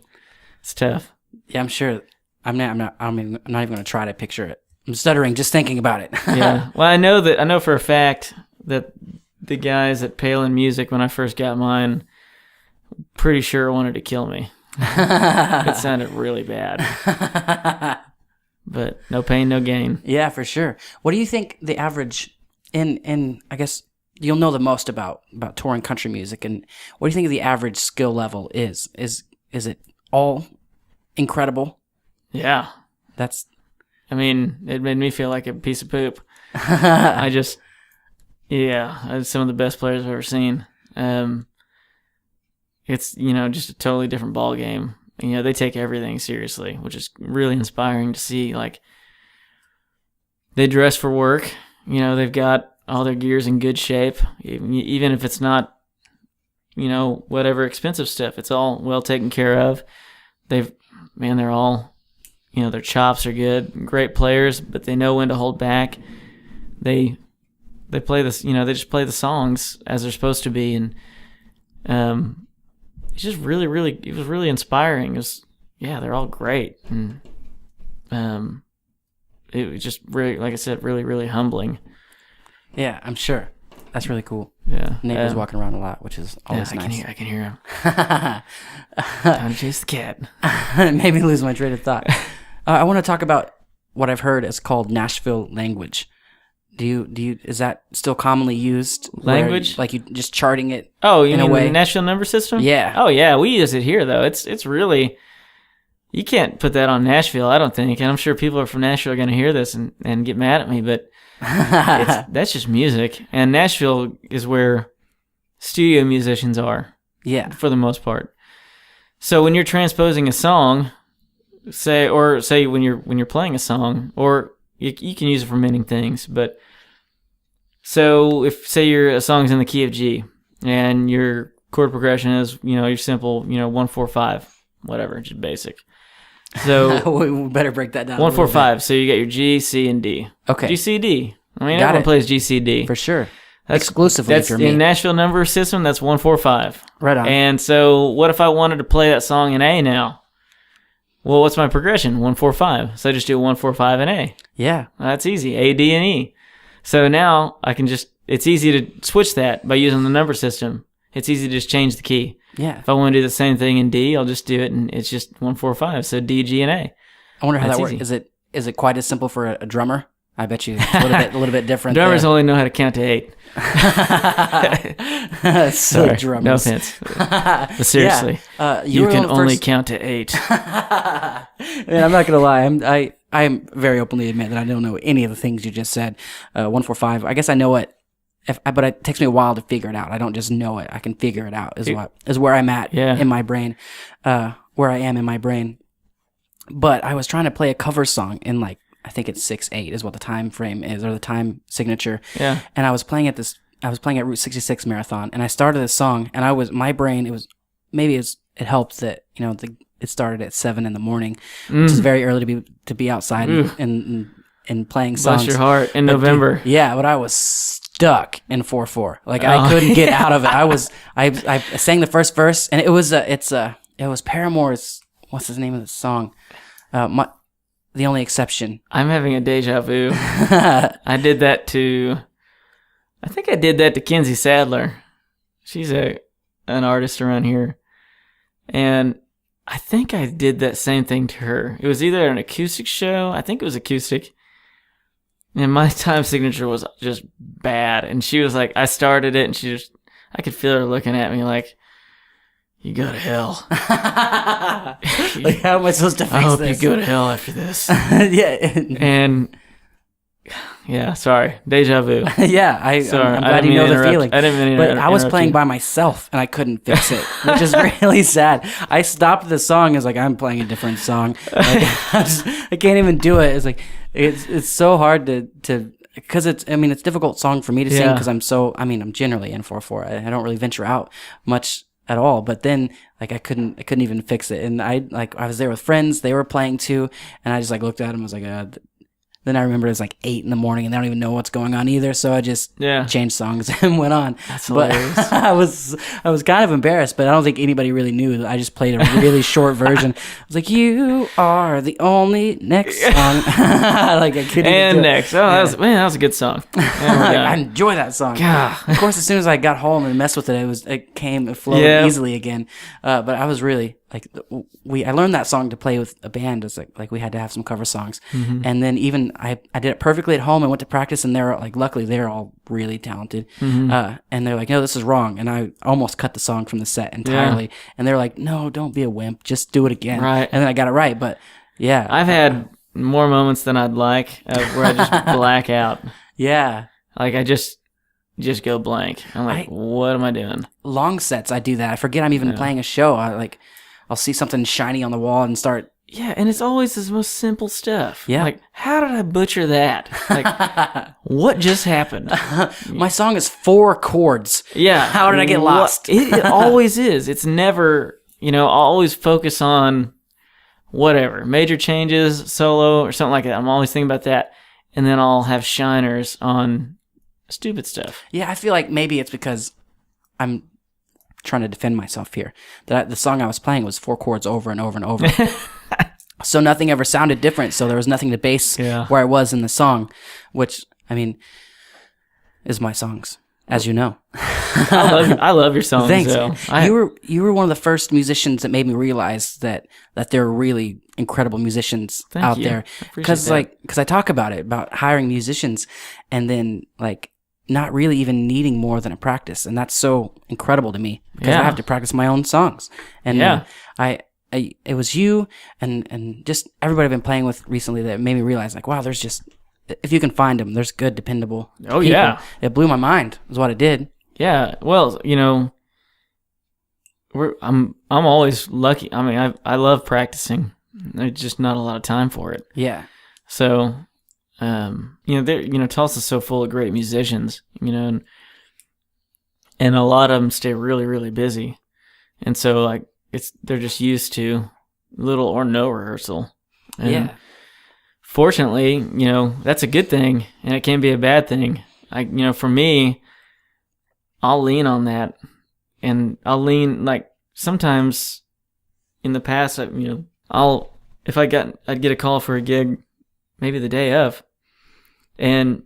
It's tough. Yeah, I'm sure. I'm not even going to try to picture it. I'm stuttering just thinking about it. Yeah. Well, I know for a fact that the guys at Palin Music, when I first got mine, pretty sure wanted to kill me. It sounded really bad. But no pain, no gain. Yeah, for sure. What do you think the average in I guess you'll know the most about touring country music, and what do you think the average skill level is? Is it all incredible? Yeah. I mean, it made me feel like a piece of poop. It's some of the best players I've ever seen. It's, just a totally different ball game. They take everything seriously, which is really inspiring to see. Like, they dress for work. They've got all their gears in good shape, even if it's not, whatever expensive stuff. It's all well taken care of. They're all, their chops are good, great players, but they know when to hold back. They play this, they just play the songs as they're supposed to be, and it's just really, really, it was really inspiring. They're all great, and it was just really, like I said, really, really humbling. Yeah, I'm sure. That's really cool. Yeah, Neighbors walking around a lot, which is always nice. I can hear him. Time to chase the cat. Maybe lose my train of thought. I want to talk about what I've heard is called Nashville language. Is that still commonly used? Language? Like you just charting it? Oh, you in mean a way? the Nashville number system? Yeah. Oh yeah, we use it here though. It's really, you can't put that on Nashville, I don't think. And I'm sure people from Nashville are going to hear this and get mad at me, but that's just music. And Nashville is where studio musicians are. Yeah. For the most part. So when you're transposing a song, say when you're playing a song, or you can use it for many things, but so if say a song's in the key of G and your chord progression is, your simple, 1-4-5, whatever, just basic. So we better break that down. 1-4-5. So you got your G, C, and D. Okay. G, C, D. I mean, everyone plays G, C, D. For sure. Exclusively for me. In Nashville number system, that's 1-4-5. Right on. And so what if I wanted to play that song in A now? Well, what's my progression? 1-4-5. So I just do 1-4-5 and A. Yeah. That's easy. A, D, and E. So now I can it's easy to switch that by using the number system. It's easy to just change the key. Yeah. If I want to do the same thing in D, I'll just do it, and it's just 1-4-5. So D, G, and A. I wonder how That's that works. easy. Is it quite as simple for a drummer? I bet you it's a little bit different. Drummers there. only know how to count to 8. So Sorry, drummers. no offense. But seriously, you can only count to 8. Man, I'm not gonna lie. I am very openly admit that I don't know any of the things you just said. 145. I guess I know it, but it takes me a while to figure it out. I don't just know it. I can figure it out. Is where I'm at in my brain. Where I am in my brain. But I was trying to play a cover song in like, I think it's 6/8 is what the time frame is, or the time signature. Yeah. And I was playing at Route 66 marathon, and I started this song, and it helped that, it started at 7 a.m, which is very early to be outside and playing songs. Bless your heart in November. Yeah, but I was stuck in 4/4. Like I couldn't get out of it. I sang the first verse, and it was Paramore's, what's the name of the song? The Only Exception. I'm having a deja vu. I think I did that to Kinsey Sadler. She's an artist around here. And I think I did that same thing to her. It was either an acoustic show. I think it was acoustic. And my time signature was just bad. And she was like, I started it, and I could feel her looking at me like, you go to hell. Like, how am I supposed to fix this? I hope you go to hell after this. Yeah. And yeah, sorry. Deja vu. Yeah, I'm glad you know the feeling. I didn't mean to But I was playing by myself, and I couldn't fix it, which is really sad. I stopped the song. It's like, I'm playing a different song. Like, I can't even do it. It's like, it's so hard to because it's a difficult song for me to sing, because I'm generally in 4/4. I don't really venture out much at all, but then like I couldn't even fix it, and I was there with friends, they were playing too, and I just like looked at them, I was like, then I remember it was like 8 a.m, and they don't even know what's going on either, so I just changed songs and went on. That's hilarious. I was kind of embarrassed, but I don't think anybody really knew. I just played a really short version. I was like, you are the only next song. Like I couldn't and next. Oh, that was a good song. I enjoy that song. God. Of course, as soon as I got home and messed with it, it flowed easily again. But I was really like, I learned that song to play with a band. It's like we had to have some cover songs, and then even I did it perfectly at home. I went to practice, and they're like, luckily they're all really talented, and they're like, no, this is wrong, and I almost cut the song from the set entirely, and they're like, no, don't be a wimp, just do it again, right? And then I got it right, but yeah, I've had more moments than I'd like where I just black out. Yeah, like I just go blank. I'm like, what am I doing? Long sets, I do that. I forget I'm even playing a show. I'll see something shiny on the wall and start. Yeah, and it's always the most simple stuff. Yeah. Like, how did I butcher that? Like, what just happened? My song is 4 chords. Yeah. How did I get lost? It always is. It's never, I'll always focus on whatever. Major changes, solo, or something like that. I'm always thinking about that. And then I'll have shiners on stupid stuff. Yeah, I feel like maybe it's because I'm trying to defend myself here. That the song I was playing was 4 chords over and over and over. So nothing ever sounded different. So there was nothing to base where I was in the song, which is my songs, as you know. I love your songs. Thanks. So You were one of the first musicians that made me realize that there are really incredible musicians out there. Because I talk about hiring musicians, and then like not really even needing more than a practice, and that's so incredible to me, because I have to practice my own songs. And it was you and just everybody I've been playing with recently that made me realize, like, wow, there's just, if you can find them, there's good, dependable people. Yeah. It blew my mind, is what it did. Yeah. Well, I'm always lucky. I mean, I love practicing. There's just not a lot of time for it. Yeah. So, Tulsa's so full of great musicians, and a lot of them stay really, really busy. And so like they're just used to little or no rehearsal. And fortunately, that's a good thing, and it can be a bad thing. For me, I'll lean on that, and I'll lean, like, sometimes in the past, I'd get a call for a gig maybe the day of, and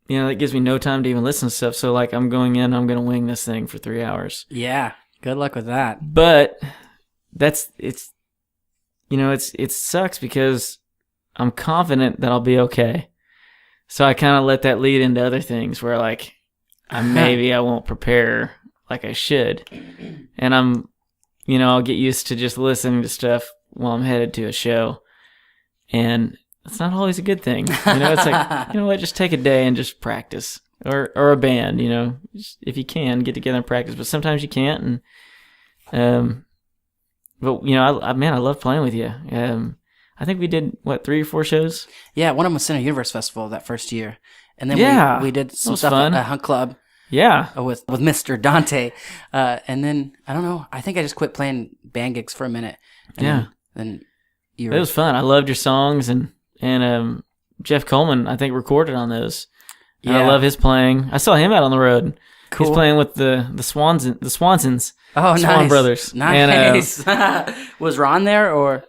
that gives me no time to even listen to stuff. So like, I'm going in, I'm going to wing this thing for 3 hours. Yeah. Good luck with that. But it sucks because I'm confident that I'll be okay. So I kind of let that lead into other things where like maybe I won't prepare like I should. And I'll get used to just listening to stuff while I'm headed to a show. And it's not always a good thing. It's like, you know what, just take a day and just practice. Or a band, just, if you can, get together and practice. But sometimes you can't. And, but, I love playing with you. I think we did, 3 or 4 shows? Yeah, one of them was Center Universe Festival that first year. And then we did some stuff fun. at Hunt Club. Yeah. With Mr. Dante. And then, I don't know, I think I just quit playing band gigs for a minute. And then it was fun. I loved your songs, and Jeff Coleman, I think, recorded on those. And I love his playing. I saw him out on the road. Cool. He's playing with the Swansons. Oh, Swan nice. Brothers. Nice. And, was Ron there or?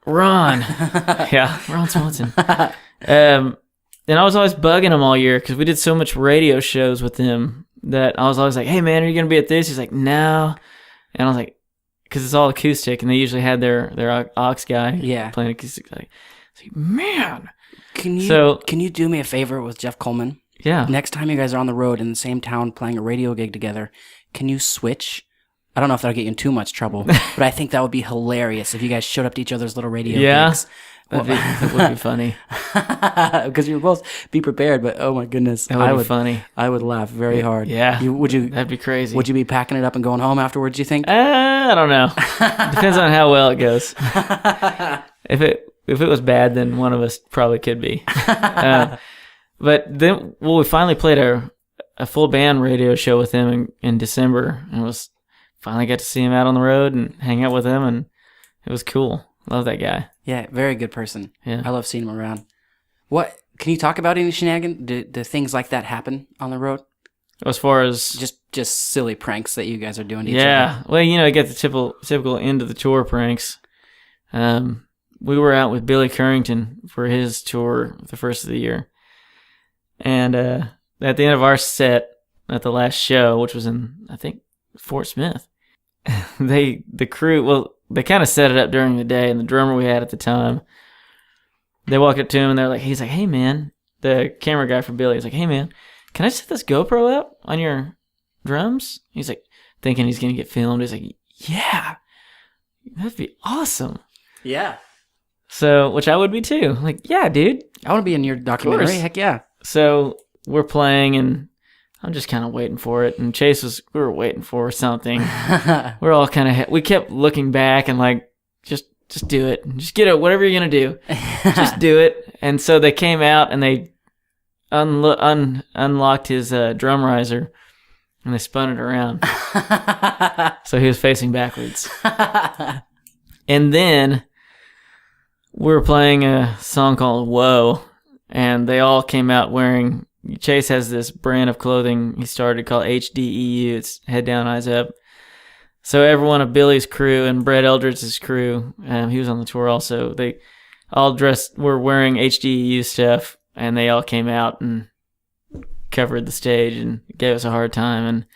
Ron. Yeah, Ron Swanson. And I was always bugging him all year because we did so much radio shows with him that I was always like, hey, man, are you going to be at this? He's like, no. And I was like, because it's all acoustic, and they usually had their aux guy playing acoustic. Like, man. Can you do me a favor with Jeff Coleman? Yeah. Next time you guys are on the road in the same town playing a radio gig together, can you switch? I don't know if that'll get you in too much trouble, but I think that would be hilarious if you guys showed up to each other's little radio gigs. That would be funny. Because you would both be prepared, but oh my goodness. That would be funny. I would laugh very hard. Yeah. That'd be crazy. Would you be packing it up and going home afterwards, do you think? I don't know. Depends on how well it goes. If it was bad, then one of us probably could be. But then, we finally played a full band radio show with him in December, and finally got to see him out on the road and hang out with him, and it was cool. Love that guy. Yeah, very good person. Yeah, I love seeing him around. What can you talk about any shenanigans? Do things like that happen on the road? As far as just silly pranks that you guys are doing to each other. Yeah, well, you get the typical end of the tour pranks. We were out with Billy Currington for his tour the first of the year. And at the end of our set, at the last show, which was in, I think, Fort Smith, the crew, they kind of set it up during the day, and the drummer we had at the time, they walked up to him, and he's like, hey, man, the camera guy for Billy, he's like, hey, man, can I set this GoPro up on your drums? He's like, thinking he's going to get filmed. He's like, yeah, that'd be awesome. Yeah. So, which I would be too. Like, yeah, dude. I want to be in your documentary. Heck yeah. So we're playing, and I'm just kind of waiting for it. And we were waiting for something. We're all kind of, we kept looking back and like, just do it. Just get it. Whatever you're going to do, just do it. And so they came out and they unlocked his drum riser, and they spun it around. So he was facing backwards. And then we were playing a song called Whoa, and they all came out wearing, Chase has this brand of clothing he started called HDEU. It's head down, eyes up. So everyone of Billy's crew and Brett Eldridge's crew, he was on the tour also, they all were wearing HDEU stuff, and they all came out and covered the stage and gave us a hard time, and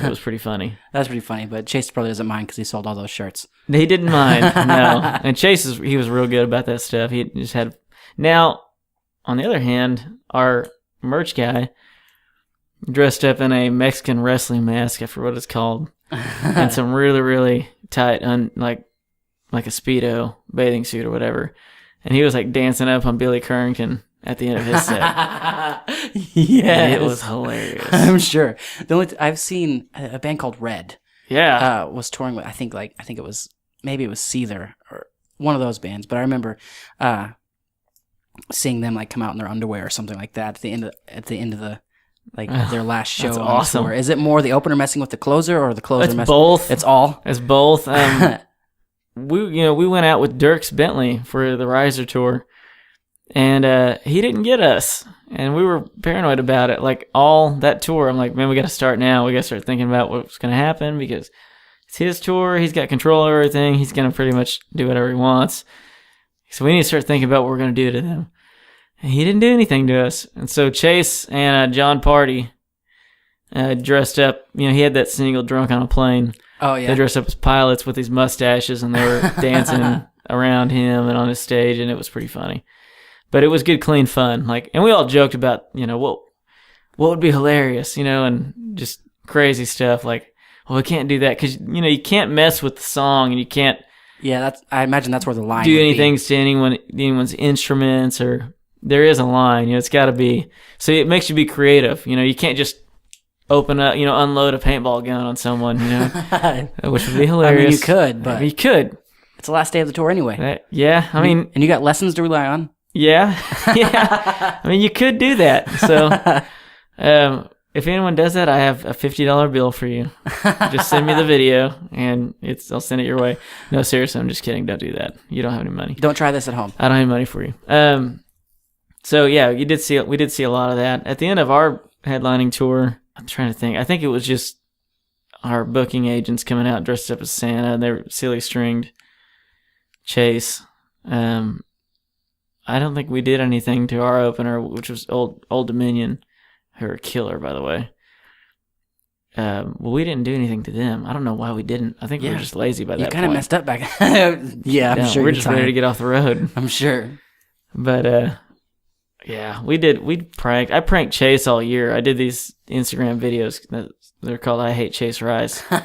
it was pretty funny. That's pretty funny, but Chase probably doesn't mind because he sold all those shirts. He didn't mind, no. And Chase, he was real good about that stuff. He just had... Now, on the other hand, our merch guy dressed up in a Mexican wrestling mask, I forget what it's called, and some really, really tight, like a Speedo bathing suit or whatever. And he was like dancing up on Billy Currington at the end of his set. Yeah, it was hilarious. I'm sure. The only I've seen a band called Red. Yeah, was touring with. I think it was Seether or one of those bands. But I remember seeing them like come out in their underwear or something like that at the end of the like their last show. That's on awesome. The tour. Is it more the opener messing with the closer or the closer it's messing? Both. It's all. It's both. We went out with Dierks Bentley for the Riser tour, and he didn't get us, and we were paranoid about it. Like all that tour, I'm like, man, we got to start now. We got to start thinking about what's going to happen because it's his tour. He's got control of everything. He's going to pretty much do whatever he wants. So we need to start thinking about what we're going to do to them. And he didn't do anything to us. And so Chase and John Party dressed up. He had that single Drunk on a Plane. Oh, yeah. They dressed up as pilots with these mustaches, and they were dancing around him and on his stage, and it was pretty funny. But it was good, clean fun. Like, and we all joked about, what would be hilarious, and just crazy stuff. Like, well, we can't do that because, you can't mess with the song, and you can't. Yeah, I imagine that's where the line do would anything be. to anyone's instruments, or there is a line. It's got to be. So it makes you be creative. You can't just open up, unload a paintball gun on someone. Which would be hilarious. I mean, you could, but you could. It's the last day of the tour anyway. Yeah, I mean, and you got lessons to rely on. Yeah, yeah. I mean, you could do that. So, if anyone does that, I have a $50 bill for you. Just send me the video, and I'll send it your way. No, seriously, I'm just kidding. Don't do that. You don't have any money. Don't try this at home. I don't have any money for you. So yeah, we did see a lot of that at the end of our headlining tour. I'm trying to think. I think it was just our booking agents coming out dressed up as Santa, and they were silly stringed Chase. I don't think we did anything to our opener, which was Old Dominion, who are a killer, by the way. Well, we didn't do anything to them. I don't know why we didn't. I think we were just lazy by that point. You kind of messed up back. Yeah, I'm sure. We're just ready to get off the road. I'm sure. But yeah, we pranked. I pranked Chase all year. I did these Instagram videos. They're called "I Hate Chase Rice." And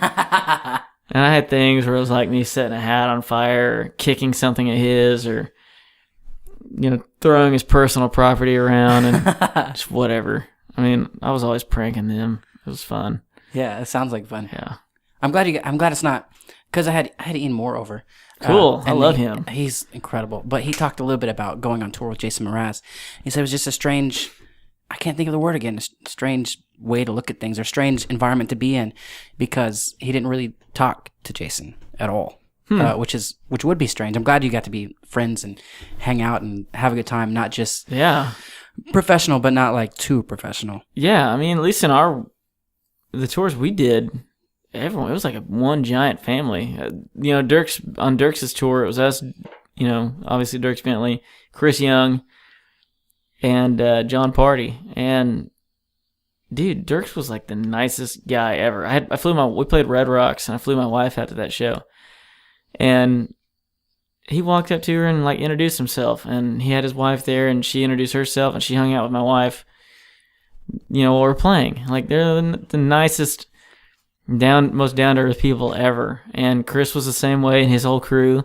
I had things where it was like me setting a hat on fire, or kicking something at his, or throwing his personal property around, and just whatever. I mean, I was always pranking them. It was fun. Yeah, it sounds like fun. Yeah, I'm glad it's not, because I had Ian Moore over. Cool, I love him. He's incredible. But he talked a little bit about going on tour with Jason Mraz. He said it was just a strange, I can't think of the word again, a strange way to look at things, or strange environment to be in, because he didn't really talk to Jason at all. Which would be strange. I'm glad you got to be friends and hang out and have a good time, not just professional, but not like too professional. Yeah, I mean, at least in the tours we did, everyone, it was like one giant family. Dirk's tour, it was us, obviously Dirk Bentley, Chris Young, and John Party. And dude, Dirks was like the nicest guy ever. We played Red Rocks, and I flew my wife out to that show. And he walked up to her and like introduced himself, and he had his wife there, and she introduced herself, and she hung out with my wife, while we're playing. Like, they're the nicest, most down to earth people ever. And Chris was the same way, and his whole crew.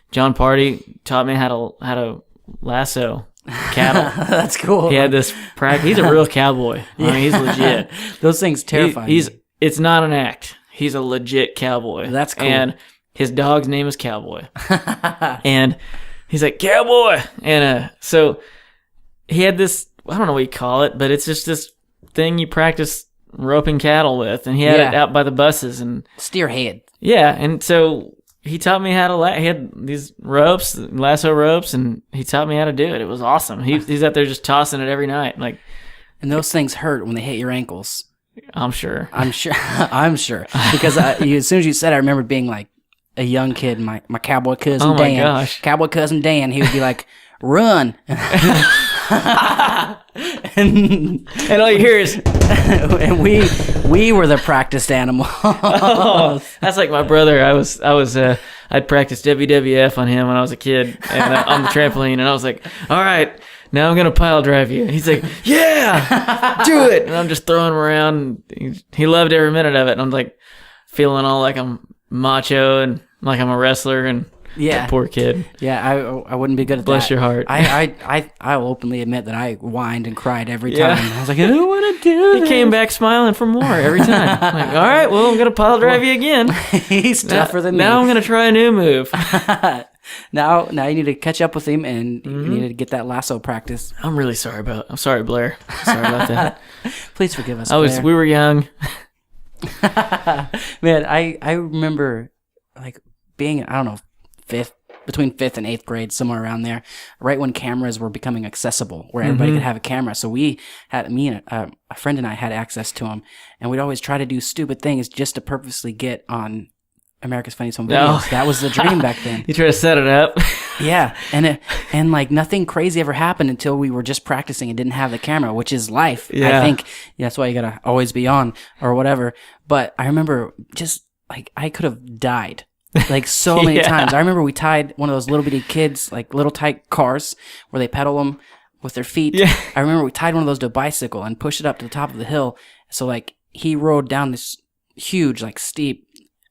John Party taught me how to lasso cattle. That's cool. He had this practice. He's a real cowboy. I mean, he's legit. Those things terrify me. It's not an act. He's a legit cowboy. That's cool. And his dog's name is Cowboy. And he's like, Cowboy! And so he had this, I don't know what you call it, but it's just this thing you practice roping cattle with. And he had it out by the buses. And steer head. Yeah, and so he taught me how to, he had these ropes, lasso ropes, and he taught me how to do it. It was awesome. He's out there just tossing it every night. Like, and those things hurt when they hit your ankles. I'm sure. I'm sure. Because as soon as you said it, I remember being like, a young kid, my cowboy cousin Dan. Oh my gosh. Cowboy cousin Dan, he would be like, run. and all you hear is and we were the practiced animal. Oh, that's like my brother. I'd practiced WWF on him when I was a kid, and on the trampoline, and I was like, all right, now I'm gonna pile drive you. And he's like, yeah, do it. And I'm just throwing him around. He loved every minute of it, and I'm like feeling all like I'm macho and like I'm a wrestler, and that poor kid. Yeah, I wouldn't be good at Bless that. your heart. I'll openly admit that I whined and cried every time. I was like, I don't want to do He came back smiling for more every time. Like, all right, well, I'm going to pile drive you again. He's tougher than me. Now I'm going to try a new move. Now you need to catch up with him, and you need to get that lasso practice. I'm really sorry, Blair. Sorry about that. Please forgive us, Blair. We were young. Man, I remember like being, I don't know, between 5th and 8th grade, somewhere around there, right when cameras were becoming accessible, where everybody could have a camera. So me and a friend and I had access to them, and we'd always try to do stupid things just to purposely get on America's Funniest Home Videos. Oh. That was the dream back then. You try to set it up. Yeah, and like nothing crazy ever happened until we were just practicing and didn't have the camera, which is life. Yeah. I think that's why you gotta always be on or whatever. But I remember just like I could have died Like so many Yeah. times. I remember we tied one of those little bitty kids, like little tight cars where they pedal them with their feet. Yeah. I remember we tied one of those to a bicycle and pushed it up to the top of the hill. So like he rode down this huge, like steep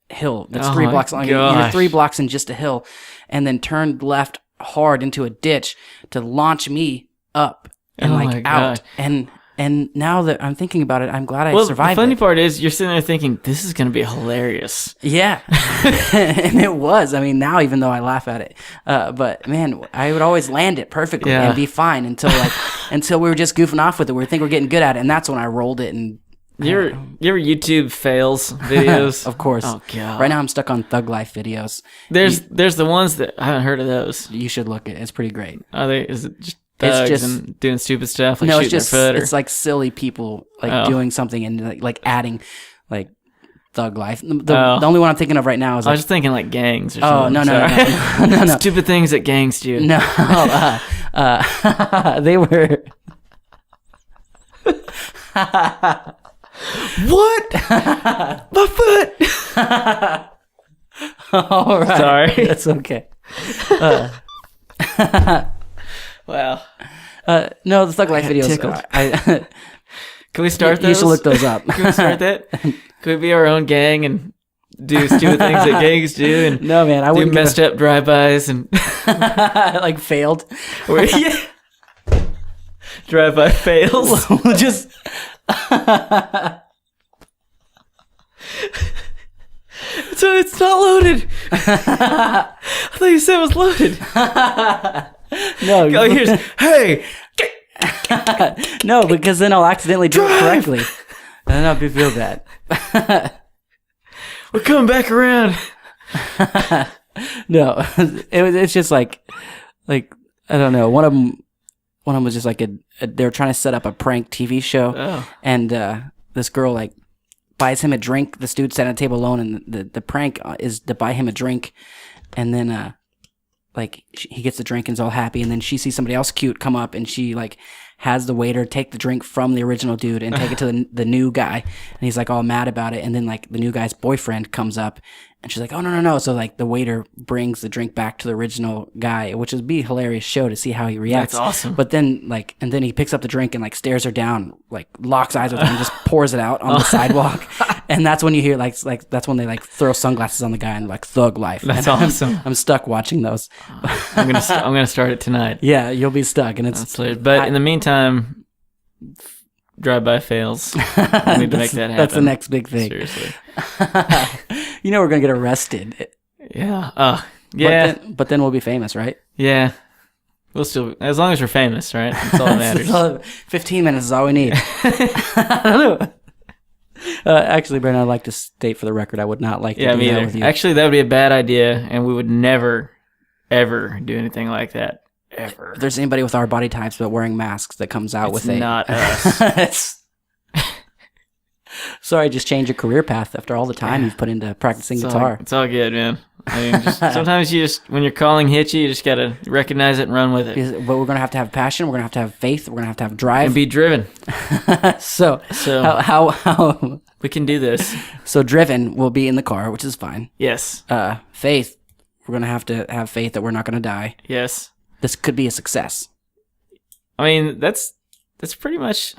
hill that's Oh 3 my blocks long. You're gosh. 3 blocks in just a hill, and then turned left hard into a ditch to launch me up and Oh like my out. God. And now that I'm thinking about it, I'm glad I Well, the survived funny it. part is you're sitting there thinking, this is going to be hilarious. Yeah, and it was. I mean, now even though I laugh at it, but man, I would always land it perfectly Yeah. and be fine until we were just goofing off with it. We think we're getting good at it, and that's when I rolled it. And Your YouTube fails videos. of course, Oh, God. right now I'm stuck on Thug Life videos. There's the ones that I haven't heard of those. You should look at it. It's pretty great. Are they? Is it just It's thugs just- and doing stupid stuff like No, it's shooting just their foot? Or, it's like silly people like Oh. doing something and like adding like Thug Life. The Oh. only one I'm thinking of right now is I like was just thinking like gangs or oh something. no Sorry. no. Stupid things that gangs do. No, they were. What? My foot. All right, Sorry. that's okay. Wow. No, the Thug Life videos. tickled. Can we start those? You should look those up. Can we start that? Can we be our own gang and do stupid things that gangs do and No, man, I do wouldn't messed up drive-bys and like failed. yeah. Drive-by fails. We'll just So it's not loaded. I thought you said it was loaded. no, Oh, here's hey. no, because then I'll accidentally do it correctly, and then I'll feel bad. We're coming back around. No, it's just like I don't know. One of them was just like they were trying to set up a prank TV show, Oh. and this girl like buys him a drink. This dude sat at a table alone, and the prank is to buy him a drink, and then like he gets the drink and is all happy, and then she sees somebody else cute come up, and she like has the waiter take the drink from the original dude and take it to the new guy, and he's like all mad about it, and then like the new guy's boyfriend comes up, and she's like, oh no, so like the waiter brings the drink back to the original guy, which would be a hilarious show to see how he reacts. That's awesome. But then and then he picks up the drink and like stares her down, like locks eyes with her and just pours it out on the sidewalk, and that's when you hear like that's when they like throw sunglasses on the guy and like Thug Life. That's And awesome. I'm stuck watching those. I'm gonna start it tonight. Yeah, you'll be stuck, and it's That's hilarious. But in the meantime, drive-by fails. We need to make that happen. That's the next big thing. Seriously. You know we're gonna get arrested. Yeah. Yeah. But then we'll be famous, right? Yeah. We'll still, as long as we're famous, right? That's all that matters. That's all- 15 minutes is all we need. I don't know. Actually, Brandon, I'd like to state for the record, I would not like to Yeah, do me that either. with you. Actually, that would be a bad idea, and we would never, ever do anything like that. Ever. If there's anybody with our body types but wearing masks that comes out It's with a... not us. It's- Sorry, just change your career path after all the time you've put into practicing guitar. It's all good, man. I mean, sometimes you just, when your calling hits you, you just got to recognize it and run with it. But we're going to have passion, we're going to have faith, we're going to have drive. And be driven. So how We can do this. so driven will be in the car, which is fine. Yes. Faith, we're going to have faith that we're not going to die. Yes. This could be a success. I mean, that's pretty much,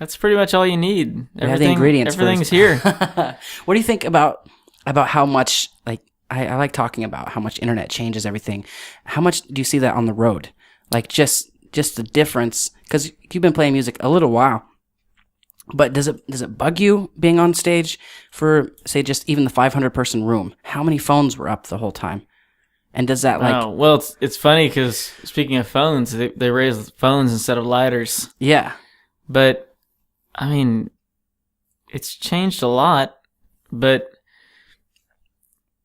That's pretty much all you need. have the ingredients Everything's first. here. What do you think about how much, like, I like talking about how much internet changes everything. How much do you see that on the road? Like, just the difference, because you've been playing music a little while, but does it bug you being on stage for, say, just even the 500 person room? How many phones were up the whole time? And does that, like, Oh, well, it's funny because speaking of phones, they raise phones instead of lighters. yeah, But, I mean, it's changed a lot, but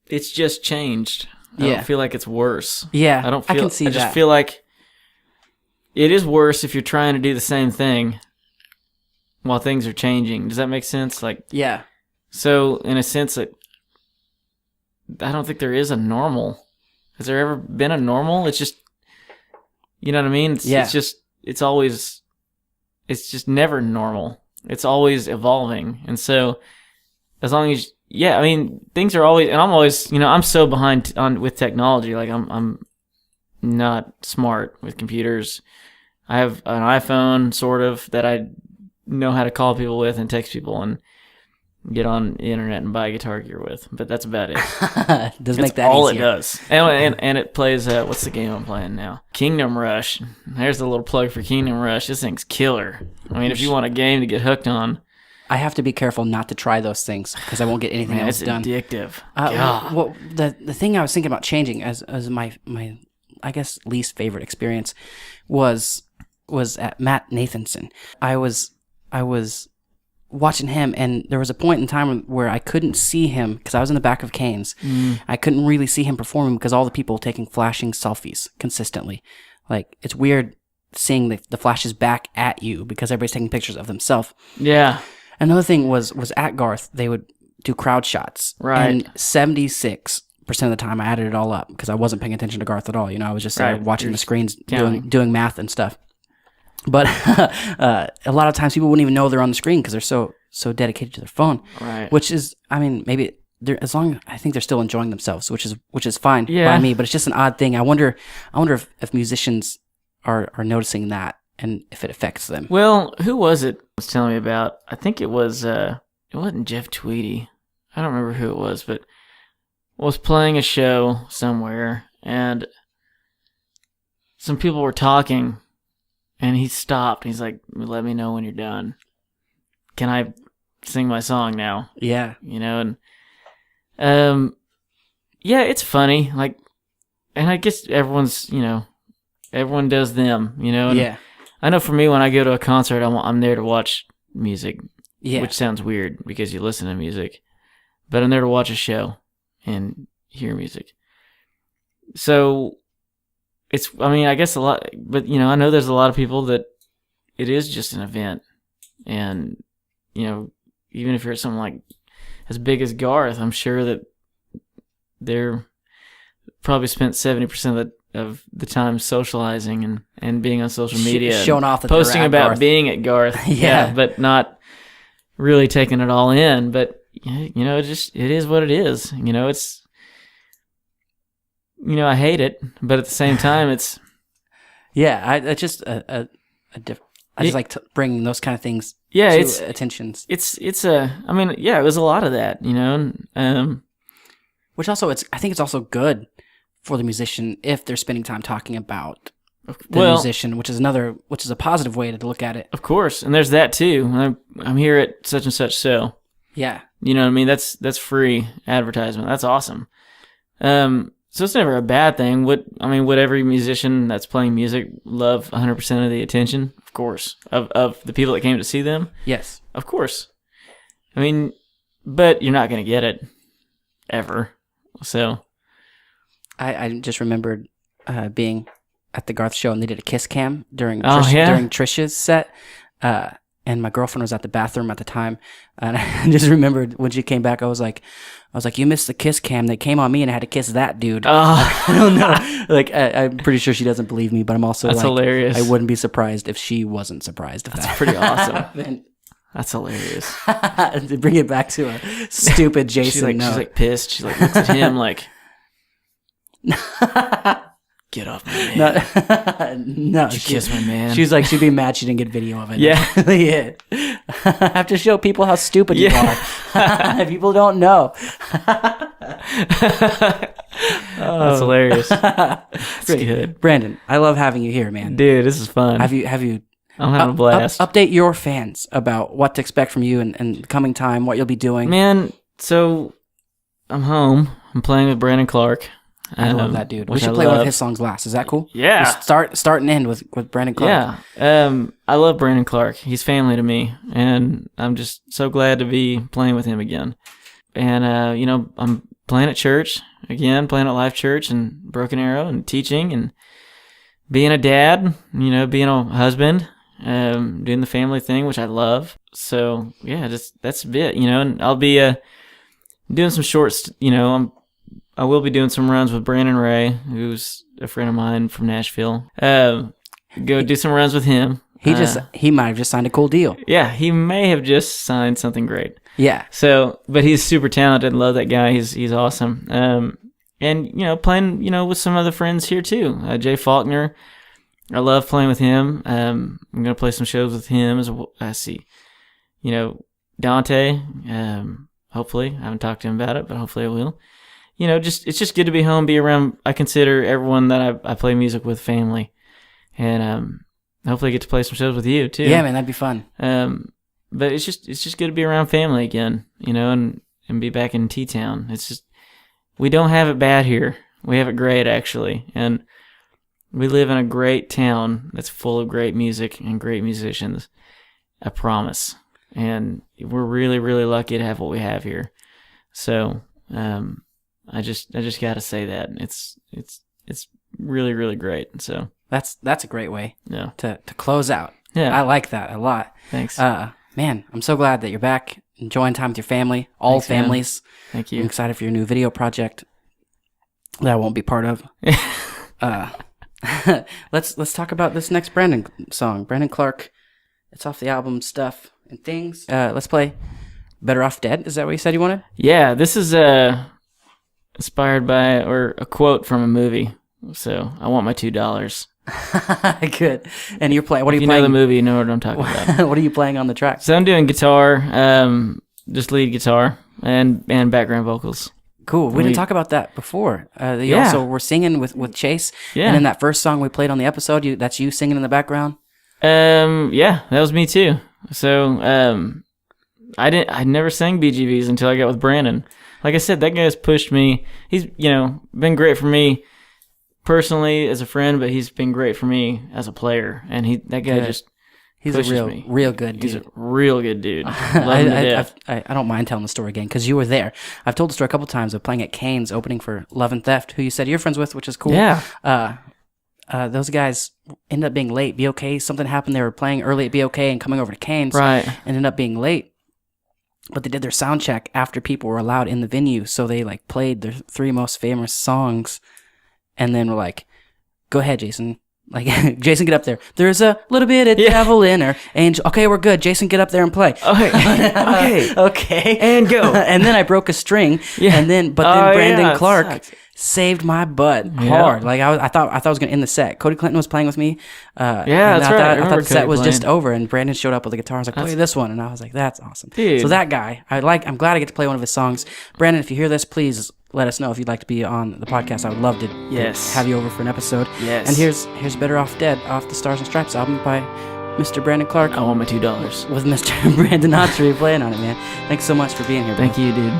it's just changed. I Yeah. don't feel like it's worse. yeah, I don't feel, I can see I just that. feel like it is worse if you're trying to do the same thing while things are changing. Does that make sense? Like, Yeah, so in a sense, that I don't think there is a normal. Has there ever been a normal? It's just, you know what I mean? It's just never normal. It's always evolving. And so as long as yeah, I mean, things are always, and I'm always, I'm so behind with technology. Like I'm not smart with computers. I have an iPhone sort of that I know how to call people with and text people and get on the internet and buy guitar gear with, but that's about it. Does That's make that all easier. it does. And it plays, what's the game I'm playing now? Kingdom Rush. There's a little plug for Kingdom Rush. This thing's killer. I mean, if you want a game to get hooked on. I have to be careful not to try those things because I won't get anything else It's done. addictive. Well, the thing I was thinking about changing as my I guess least favorite experience was at Matt Nathanson. I was watching him, and there was a point in time where I couldn't see him because I was in the back of Canes. I couldn't really see him performing because all the people were taking flashing selfies consistently. Like, it's weird seeing the flashes back at you because everybody's taking pictures of themselves. Yeah. Another thing was at Garth, they would do crowd shots. Right. And 76% of the time I added it all up because I wasn't paying attention to Garth at all. I was just there watching the screens, doing math and stuff. But a lot of times people wouldn't even know they're on the screen because they're so dedicated to their phone. Right. Which is, I mean, maybe I think they're still enjoying themselves, which is fine by me. But it's just an odd thing. I wonder if musicians are noticing that and if it affects them. Well, who was it was telling me about? I think it wasn't Jeff Tweedy. I don't remember who it was, but was playing a show somewhere and some people were talking and he stopped. He's like, let me know when you're done. Can I sing my song now? Yeah. And yeah, it's funny. Like, and I guess everyone does them, and yeah. I know for me, when I go to a concert, I'm there to watch music, Yeah. which sounds weird because you listen to music, but I'm there to watch a show and hear music. So I guess a lot, but I know there's a lot of people that it is just an event, and even if you're at something like as big as Garth, I'm sure that they're probably spent 70% of the time socializing and being on social media, showing off that posting they're at about Garth. being at Garth, Yeah. but not really taking it all in. But it is what it is. It's I hate it, but at the same time, it's Yeah, I just I just like bringing those kind of things to attentions. It was a lot of that, Which also I think it's also good for the musician if they're spending time talking about the musician, which is a positive way to look at it. Of course, and there's that too. I'm here at such and such show. Yeah. You know what I mean? That's free advertisement. That's awesome. So it's never a bad thing. Would every musician that's playing music love 100% of the attention? Of course. Of the people that came to see them? Yes. Of course. But you're not going to get it ever. So I just remembered being at the Garth show and they did a kiss cam during during Trish's set. And my girlfriend was at the bathroom at the time, and I just remembered when she came back, I was like, you missed the kiss cam. They came on me, and I had to kiss that dude. I don't know. Like, I'm pretty sure she doesn't believe me, but I'm also That's hilarious. I wouldn't be surprised if she wasn't surprised. If That's pretty awesome. That's hilarious. To bring it back to a stupid Jason. She's like pissed. She like looks at him like, get off my man. No, Did you kiss my man? She's like, she'd be mad she didn't get video of it. Yeah. Yeah. I have to show people how stupid you are. People don't know. That's hilarious. That's good. Brandon, I love having you here, man. Dude, this is fun. Have you I'm having a blast. Update your fans about what to expect from you and coming time, what you'll be doing. Man, so I'm home. I'm playing with Brandon Clark. I love that dude. We should play one of his songs last. Is that cool? Yeah. We'll start and end with Brandon Clark. Yeah. I love Brandon Clark. He's family to me, and I'm just so glad to be playing with him again. And I'm playing at church again, playing at Life Church and Broken Arrow, and teaching and being a dad. Being a husband, doing the family thing, which I love. So yeah, that's a bit. And I'll be doing some shorts. I will be doing some runs with Brandon Ray, who's a friend of mine from Nashville. Go do some runs with him. He might have just signed a cool deal. Yeah, he may have just signed something great. Yeah. So, but he's super talented. Love that guy. He's awesome. And playing with some other friends here too. Jay Faulkner, I love playing with him. I'm gonna play some shows with him as well. I see. Dante. Hopefully, I haven't talked to him about it, but hopefully I will. It's just good to be home, be around. I consider everyone that I play music with family, and hopefully I get to play some shows with you too. Yeah, man, that'd be fun. But it's just good to be around family again, and be back in T-Town. It's just, we don't have it bad here. We have it great, actually. And we live in a great town that's full of great music and great musicians. I promise. And we're really, really lucky to have what we have here. So, I just got to say that it's really, really great. So that's a great way yeah. to close out. Yeah. I like that a lot. Thanks. Man, I'm so glad that you're back, enjoying time with your family, all Thanks, man. families. Thank you. I'm excited for your new video project that I won't be part of. Let's talk about this next Brandon song. Brandon Clark. It's off the album Stuff and Things. Let's play Better Off Dead. Is that what you said you wanted? Yeah, this is inspired by or a quote from a movie. So I want my $2. Good. And you're playing. What are you If you playing? know the movie, you know what I'm talking about. What are you playing on the track? So I'm doing guitar, just lead guitar and background vocals. Cool. We didn't talk about that before. You also were singing with Chase. Yeah. And in that first song we played on the episode, that's you singing in the background. Yeah, that was me too. So I never sang BGVs until I got with Brandon. Like I said, that guy's pushed me. He's been great for me personally as a friend, but he's been great for me as a player. And that guy just he's pushes a me. real good dude. He's a real good dude. Love him to death. I don't mind telling the story again because you were there. I've told the story a couple times of playing at Kane's opening for Love and Theft, who you said you're friends with, which is cool. Yeah. Those guys ended up being late. BOK, something happened. They were playing early at BOK and coming over to Kane's. Right. Ended up being late. But they did their sound check after people were allowed in the venue. So they played their 3 most famous songs and then were like, go ahead, Jason. Jason, get up there. There's a little bit of devil in her. Angel. Okay, we're good. Jason, get up there and play. Okay. Okay. And go. And then I broke a string. Yeah. But then Brandon Clark saved my butt hard. I thought I was gonna end the set. Cody Clinton was playing with me. That's right. I thought the set was playing. just over, and Brandon showed up with the guitar. I was like, play this one, and I was like, that's awesome. Dude. So that guy, I'm glad I get to play one of his songs. Brandon, if you hear this, please let us know if you'd like to be on the podcast. I would love to have you over for an episode. Yes. And here's Better Off Dead off the Stars and Stripes album by Mr. Brandon Clark. I want my $2. With Mr. Brandon Autry playing on it, man. Thanks so much for being here, bro. Thank you, dude.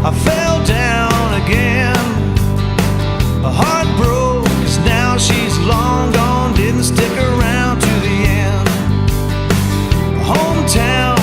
I fell down again. My heart broke, 'cause now she's long gone, didn't stick around to the end. Hometown,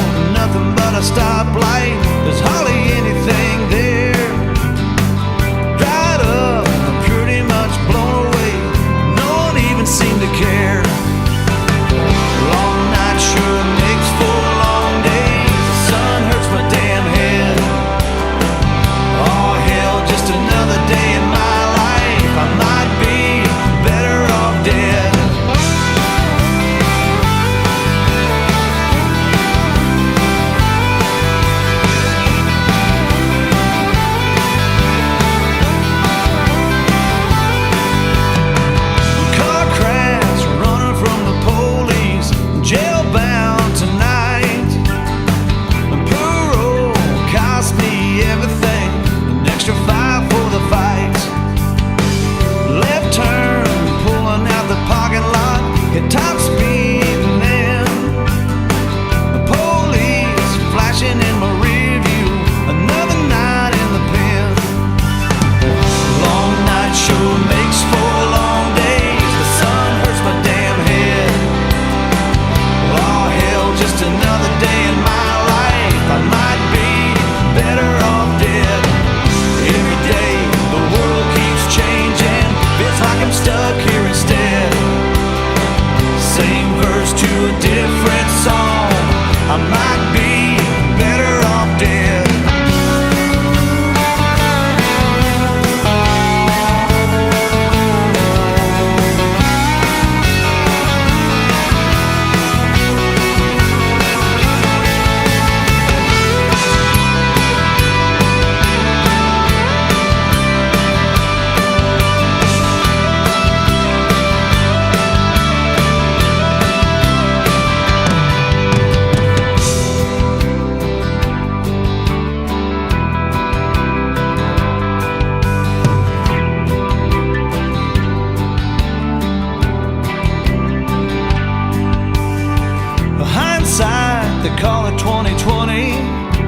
hindsight, they call it 2020.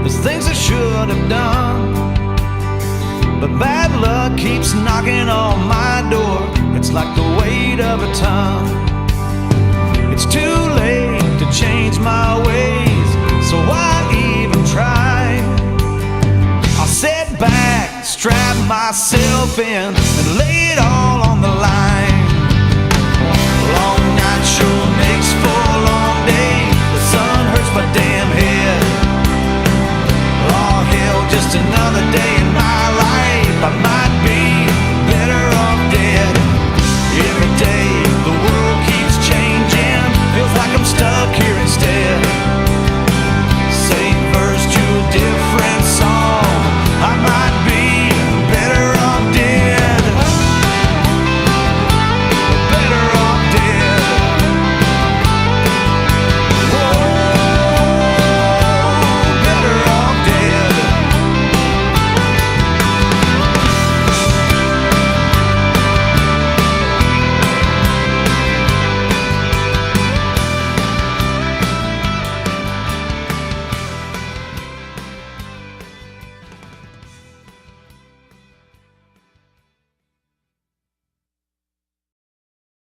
There's things I should have done, but bad luck keeps knocking on my door. It's like the weight of a ton. It's too late to change my ways, so why even try? I'll sit back, strap myself in,